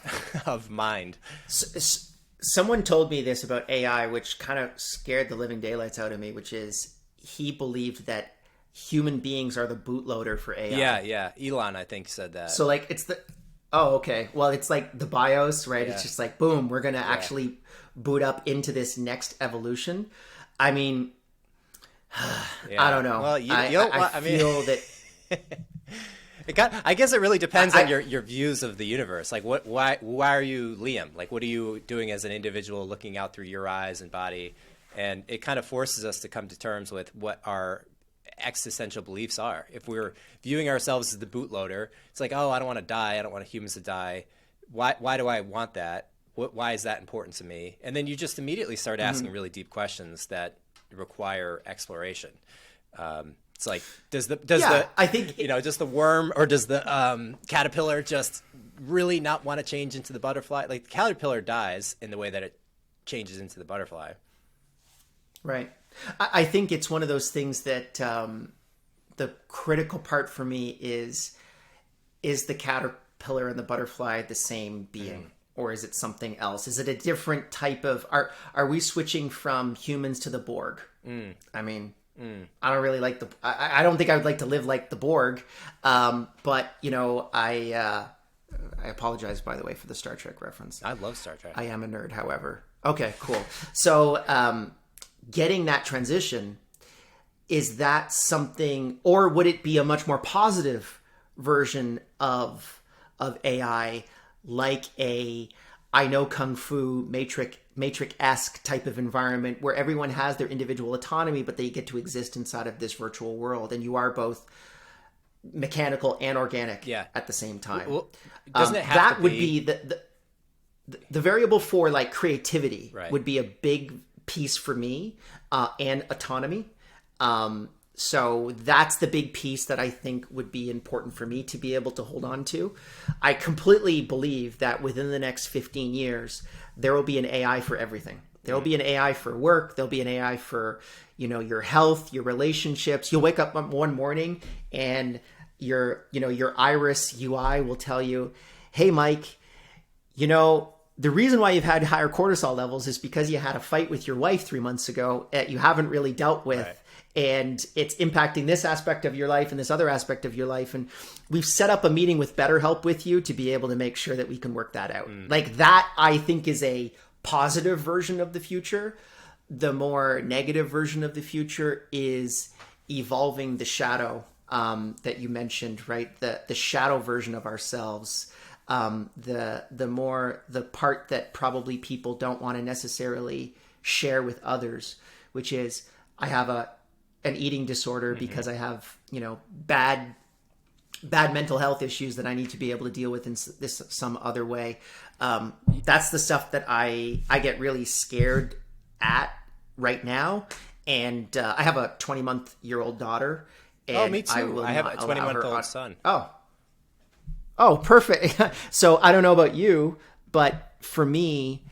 of mind. Someone told me this about AI, which kind of scared the living daylights out of me, which is he believed that human beings are the bootloader for AI. Yeah. Elon, I think, said that. So like okay. Well, it's like the BIOS, right? Yeah. It's just like, boom, we're going to actually boot up into this next evolution. I mean, I don't know. Well, I feel that... I guess it really depends on your views of the universe. Like, why are you Liam? Like, what are you doing as an individual looking out through your eyes and body? And it kind of forces us to come to terms with what our existential beliefs are. If we're viewing ourselves as the bootloader, it's like, oh, I don't want to die. I don't want humans to die. Why do I want that? Why is that important to me? And then you just immediately start asking really deep questions that require exploration. It's like, does the worm or does the caterpillar just really not want to change into the butterfly? Like, the caterpillar dies in the way that it changes into the butterfly. Right. I think it's one of those things that the critical part for me is the caterpillar and the butterfly the same being? Or is it something else? Is it a different type of... Are we switching from humans to the Borg? I mean... I don't really like I don't think I would like to live like the Borg. But, I apologize, by the way, for the Star Trek reference. I love Star Trek. I am a nerd, however. Okay, cool. So getting that transition, is that something, or would it be a much more positive version of AI, like I know Kung Fu Matrix-esque type of environment where everyone has their individual autonomy, but they get to exist inside of this virtual world, and you are both mechanical and organic at the same time. Well, doesn't it have to would be the variable for like creativity would be a big piece for me, and autonomy. So that's the big piece that I think would be important for me to be able to hold on to. I completely believe that within the next 15 years, there will be an AI for everything. There will be an AI for work. There'll be an AI for, your health, your relationships. You'll wake up one morning and your Iris UI will tell you, hey, Mike, the reason why you've had higher cortisol levels is because you had a fight with your wife 3 months ago that you haven't really dealt with. Right. And it's impacting this aspect of your life and this other aspect of your life. And we've set up a meeting with BetterHelp with you to be able to make sure that we can work that out. Like, that, I think, is a positive version of the future. The more negative version of the future is evolving the shadow that you mentioned, right? The shadow version of ourselves. The part that probably people don't want to necessarily share with others, which is, I have an eating disorder because I have, bad mental health issues that I need to be able to deal with in some other way. That's the stuff that I get really scared at right now. And I have a 20-month-year-old daughter. And me too. I have a 20-month-old son. Oh, perfect. So I don't know about you, but for me,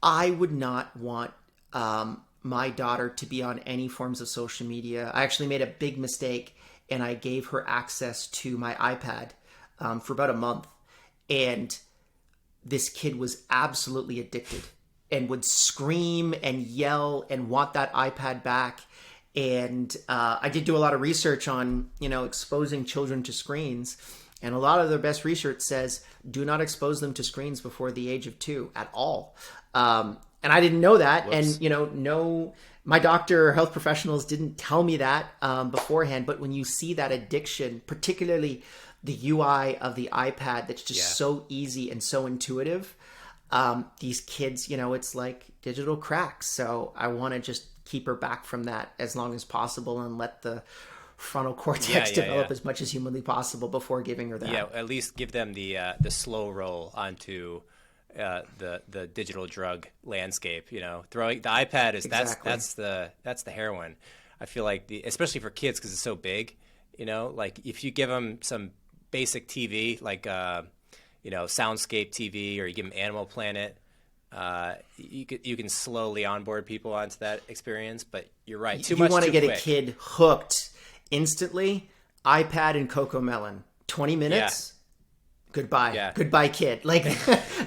I would not want my daughter to be on any forms of social media. I actually made a big mistake, and I gave her access to my iPad for about a month. And this kid was absolutely addicted and would scream and yell and want that iPad back. And I did do a lot of research on, exposing children to screens. And a lot of the best research says, do not expose them to screens before the age of 2 at all. And I didn't know that. Whoops. And, no, my doctor or health professionals didn't tell me that beforehand. But when you see that addiction, particularly the UI of the iPad, that's just so easy and so intuitive, these kids, it's like digital cracks. So I want to just keep her back from that as long as possible and let the frontal cortex develop as much as humanly possible before giving her that. Yeah, at least give them the slow roll onto the digital drug landscape. Throwing the iPad is that's the heroin. I feel like especially for kids because it's so big. Like if you give them some basic TV, like Soundscape TV, or you give them Animal Planet, you can slowly onboard people onto that experience. But you're right, you want to get a kid hooked instantly. iPad and Cocoa Melon, 20 minutes. Goodbye. Yeah. Goodbye, kid. Like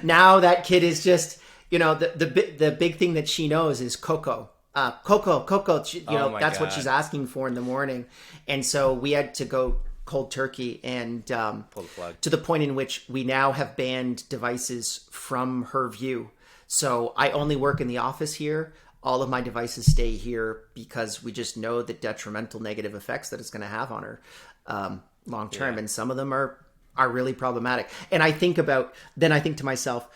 now that kid is just, the big thing that she knows is Cocoa. Cocoa. That's what she's asking for in the morning. And so we had to go cold turkey and pull the plug to the point in which we now have banned devices from her view. So I only work in the office here. All of my devices stay here because we just know the detrimental negative effects that it's going to have on her long term. Yeah. And some of them are really problematic. And I think to myself,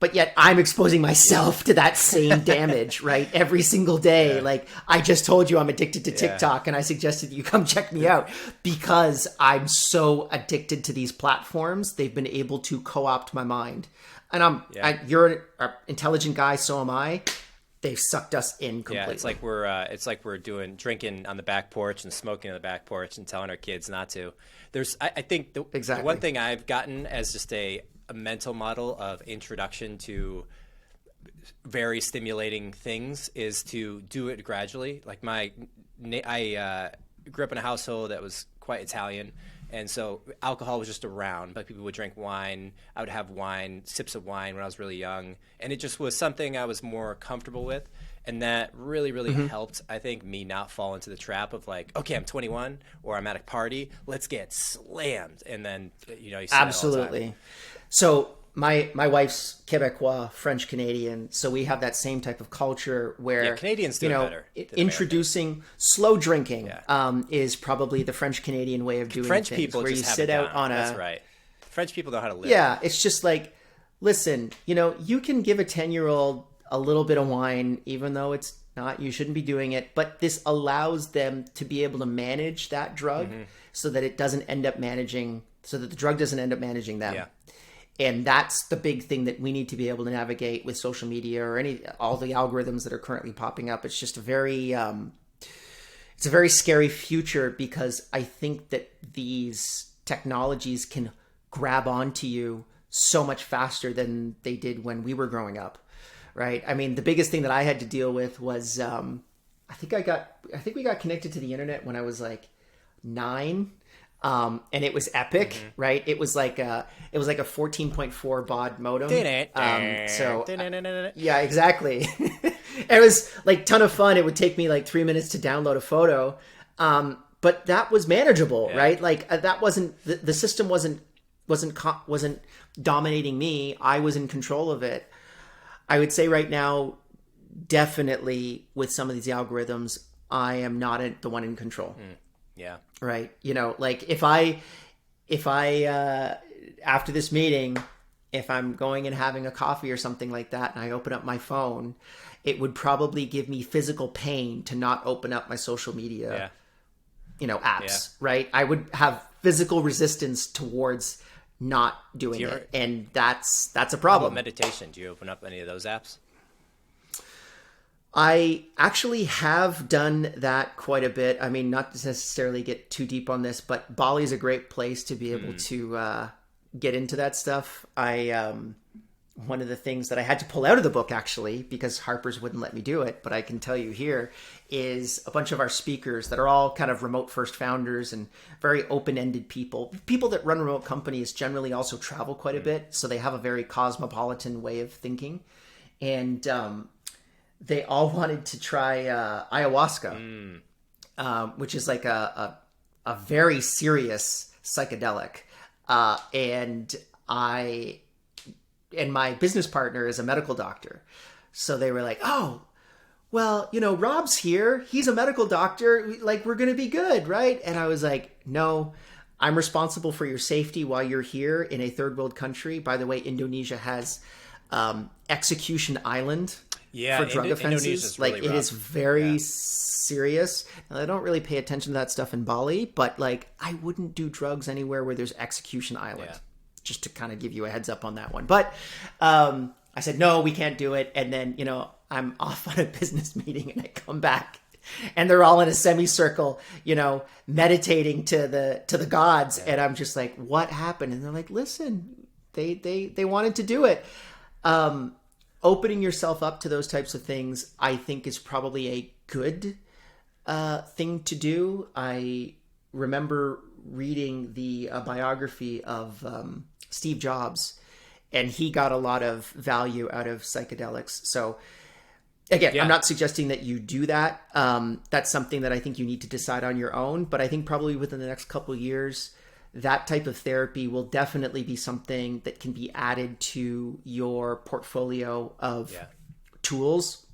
but yet I'm exposing myself to that same damage, right? Every single day. Yeah. Like I just told you I'm addicted to TikTok and I suggested that you come check me out because I'm so addicted to these platforms. They've been able to co-opt my mind. And you're an intelligent guy, so am I. They've sucked us in completely. Yeah, it's like we're drinking on the back porch and smoking on the back porch and telling our kids not to. I think the one thing I've gotten as just a mental model of introduction to very stimulating things is to do it gradually. Like I grew up in a household that was quite Italian. And so alcohol was just around, but people would drink wine. I would have sips of wine when I was really young. And it just was something I was more comfortable with. And that really, really helped, I think, me not fall into the trap of like, okay, I'm 21 or I'm at a party. Let's get slammed. And then, you see absolutely. That all the time. So my wife's Quebecois, French Canadian, so we have that same type of culture where Canadians do it better. Introducing slow drinking is probably the French Canadian way of doing French things. People where just you have sit it out down. on That's right. French people know how to live. Yeah, it's just like, listen, you can give a 10-year-old a little bit of wine, even though it's not, you shouldn't be doing it, but this allows them to be able to manage that drug so that the drug doesn't end up managing them. Yeah. And that's the big thing that we need to be able to navigate with social media or all the algorithms that are currently popping up. It's just a very scary future because I think that these technologies can grab onto you so much faster than they did when we were growing up, right? I mean, the biggest thing that I had to deal with was I think we got connected to the internet when I was like 9. And it was epic, right? It was like a 14.4 baud modem. Yeah, exactly. It was like ton of fun. It would take me like 3 minutes to download a photo. But that was manageable, right? Like that wasn't, the system wasn't dominating me. I was in control of it. I would say right now, definitely with some of these algorithms, I am not the one in control. Yeah. Right. Like if I after this meeting, if I'm going and having a coffee or something like that and I open up my phone, it would probably give me physical pain to not open up my social media, apps, right? I would have physical resistance towards not doing it. And that's a problem. How about meditation? Do you open up any of those apps? I actually have done that quite a bit. I mean, not to necessarily get too deep on this, but Bali is a great place to be able to get into that stuff. One of the things that I had to pull out of the book, actually, because Harper's wouldn't let me do it, but I can tell you here, is a bunch of our speakers that are all kind of remote first founders and very open-ended people. People that run remote companies generally also travel quite a bit, so they have a very cosmopolitan way of thinking. And they all wanted to try ayahuasca, which is like a very serious psychedelic. And my business partner is a medical doctor. So they were like, oh, well, Rob's here. He's a medical doctor. Like, we're going to be good, right? And I was like, no, I'm responsible for your safety while you're here in a third world country. By the way, Indonesia has Execution Island for drug offenses. Really like, rough. it is very serious. Now, I don't really pay attention to that stuff in Bali, but like, I wouldn't do drugs anywhere where there's Execution Island. Just to kind of give you a heads up on that one. But I said, no, we can't do it. And then, I'm off on a business meeting and I come back and they're all in a semicircle, meditating to the gods. Yeah. And I'm just like, what happened? And they're like, listen, they wanted to do it. Opening yourself up to those types of things, I think, is probably a good thing to do. I remember reading the biography of Steve Jobs, and he got a lot of value out of psychedelics. So again, I'm not suggesting that you do that. That's something that I think you need to decide on your own. But I think probably within the next couple of years, that type of therapy will definitely be something that can be added to your portfolio of tools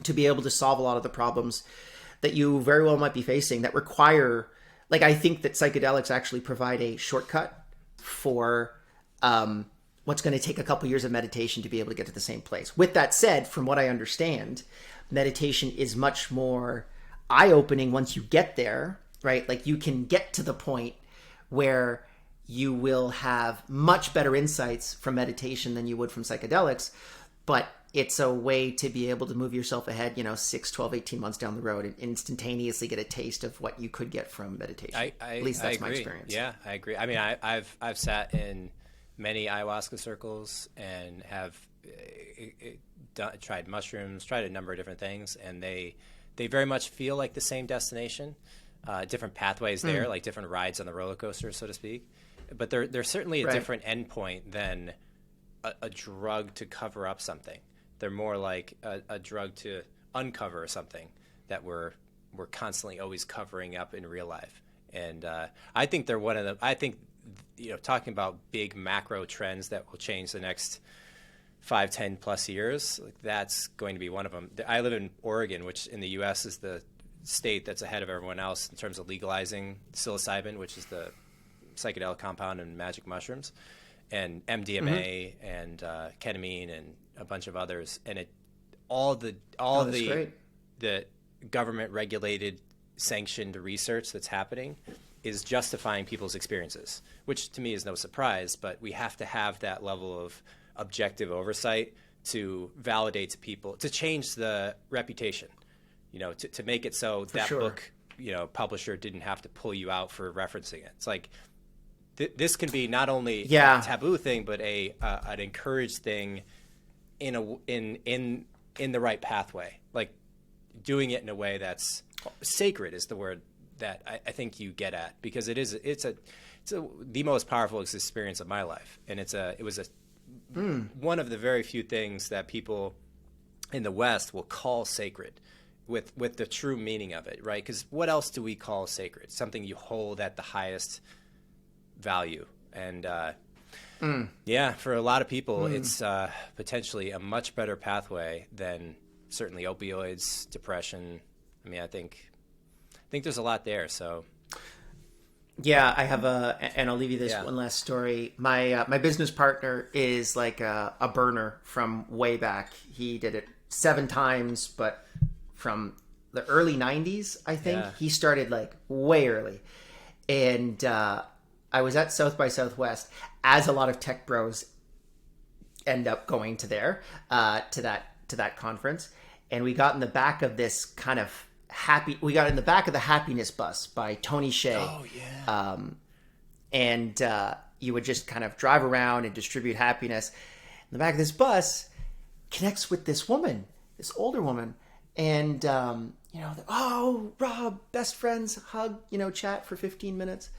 to be able to solve a lot of the problems that you very well might be facing that require, like, I think that psychedelics actually provide a shortcut for what's going to take a couple years of meditation to be able to get to the same place. With that said, from what I understand, meditation is much more eye-opening once you get there, right? Like, you can get to the point where you will have much better insights from meditation than you would from psychedelics, but it's a way to be able to move yourself ahead, 6, 12, 18 months down the road and instantaneously get a taste of what you could get from meditation. At least that's my experience. Yeah, I agree. I mean, I've sat in many ayahuasca circles and have tried mushrooms, tried a number of different things, and they very much feel like the same destination. Different pathways there, like different rides on the roller coaster, so to speak. But they're certainly a different endpoint than a drug to cover up something. They're more like a drug to uncover something that we're constantly always covering up in real life. And I think they're one of the. I think, talking about big macro trends that will change the next 5, 10 plus years, like, that's going to be one of them. I live in Oregon, which in the U.S. is the state that's ahead of everyone else in terms of legalizing psilocybin, which is the psychedelic compound in magic mushrooms, and MDMA and ketamine and a bunch of others. And all the government regulated, sanctioned research that's happening is justifying people's experiences, which to me is no surprise, but we have to have that level of objective oversight to validate to people, to change the reputation, to make it so that book, publisher didn't have to pull you out for referencing it. It's like, this can be not only a taboo thing, but an encouraged thing in the right pathway, like doing it in a way that's sacred is the word that I think you get at, because it's the most powerful experience of my life, and it was one of the very few things that people in the West will call sacred, with the true meaning of it, right? Because what else do we call sacred? Something you hold at the highest value, and for a lot of people, it's potentially a much better pathway than certainly opioids, depression. I mean, I think there's a lot there. So, yeah, I have and I'll leave you this one last story. My business partner is like a burner from way back. He did it 7 times, but from the early 90s, I think. He started like way early, and I was at South by Southwest, as a lot of tech bros end up going to there, to that conference, and we got in the back of this kind of we got in the back of the Happiness Bus by Tony Hsieh. Oh yeah. And you would just kind of drive around and distribute happiness. In the back of this bus, connects with this woman, this older woman, and oh, Rob, best friends, hug, chat for 15 minutes.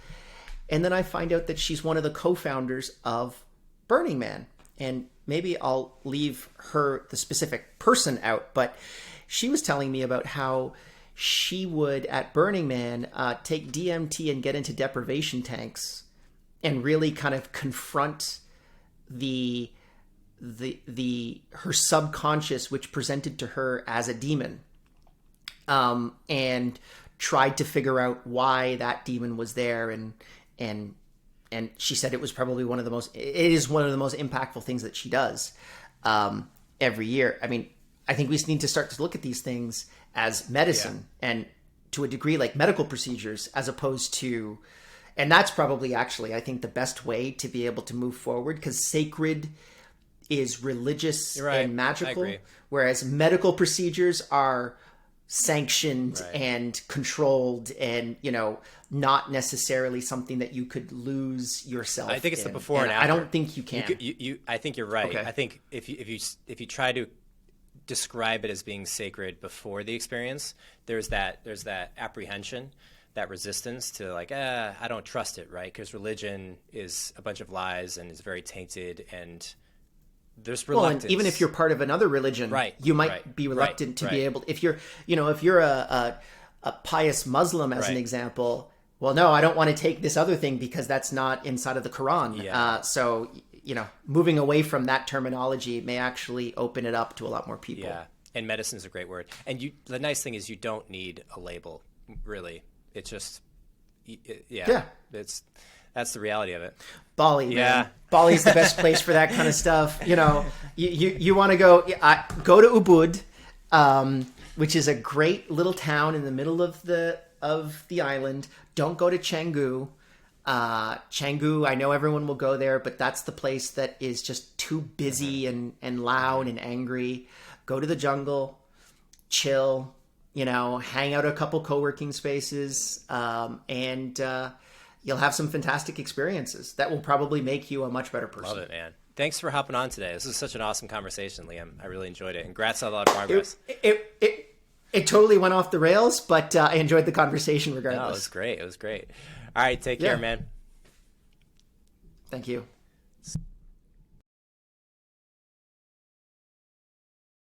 And then I find out that she's one of the co-founders of Burning Man. And maybe I'll leave the specific person out, but she was telling me about how she would, at Burning Man, take DMT and get into deprivation tanks and really kind of confront the her subconscious, which presented to her as a demon, and tried to figure out why that demon was there, and she said it is one of the most impactful things that she does every year. I mean, I think we need to start to look at these things as medicine, and to a degree like medical procedures, as opposed to, and that's probably actually, I think, the best way to be able to move forward, because sacred is religious and magical, whereas medical procedures are sanctioned and controlled, and not necessarily something that you could lose yourself. I think it's in. the before and after. I don't think you can. I think you're right. Okay. I think if you try to describe it as being sacred before the experience, there's that apprehension, that resistance to like, I don't trust it, right? Because religion is a bunch of lies and is very tainted, and there's reluctance. Well, and even if you're part of another religion, you might be reluctant to be able. If you're a pious Muslim, as an example, well, no, I don't want to take this other thing because that's not inside of the Quran. Yeah. So moving away from that terminology may actually open it up to a lot more people. Yeah, and medicine is a great word. And the nice thing is you don't need a label, really. It's just, that's the reality of it. Bali, man. Bali's the best place for that kind of stuff. You want to go to Ubud, which is a great little town in the middle of the island. Don't go to Canggu. Canggu, I know everyone will go there, but that's the place that is just too busy and loud and angry. Go to the jungle, chill, hang out at a couple co-working spaces, and you'll have some fantastic experiences that will probably make you a much better person. Love it, man. Thanks for hopping on today. This is such an awesome conversation, Liam. I really enjoyed it. And congrats on a lot of progress. It totally went off the rails, but I enjoyed the conversation regardless. No, it was great. All right, take care, man. Thank you.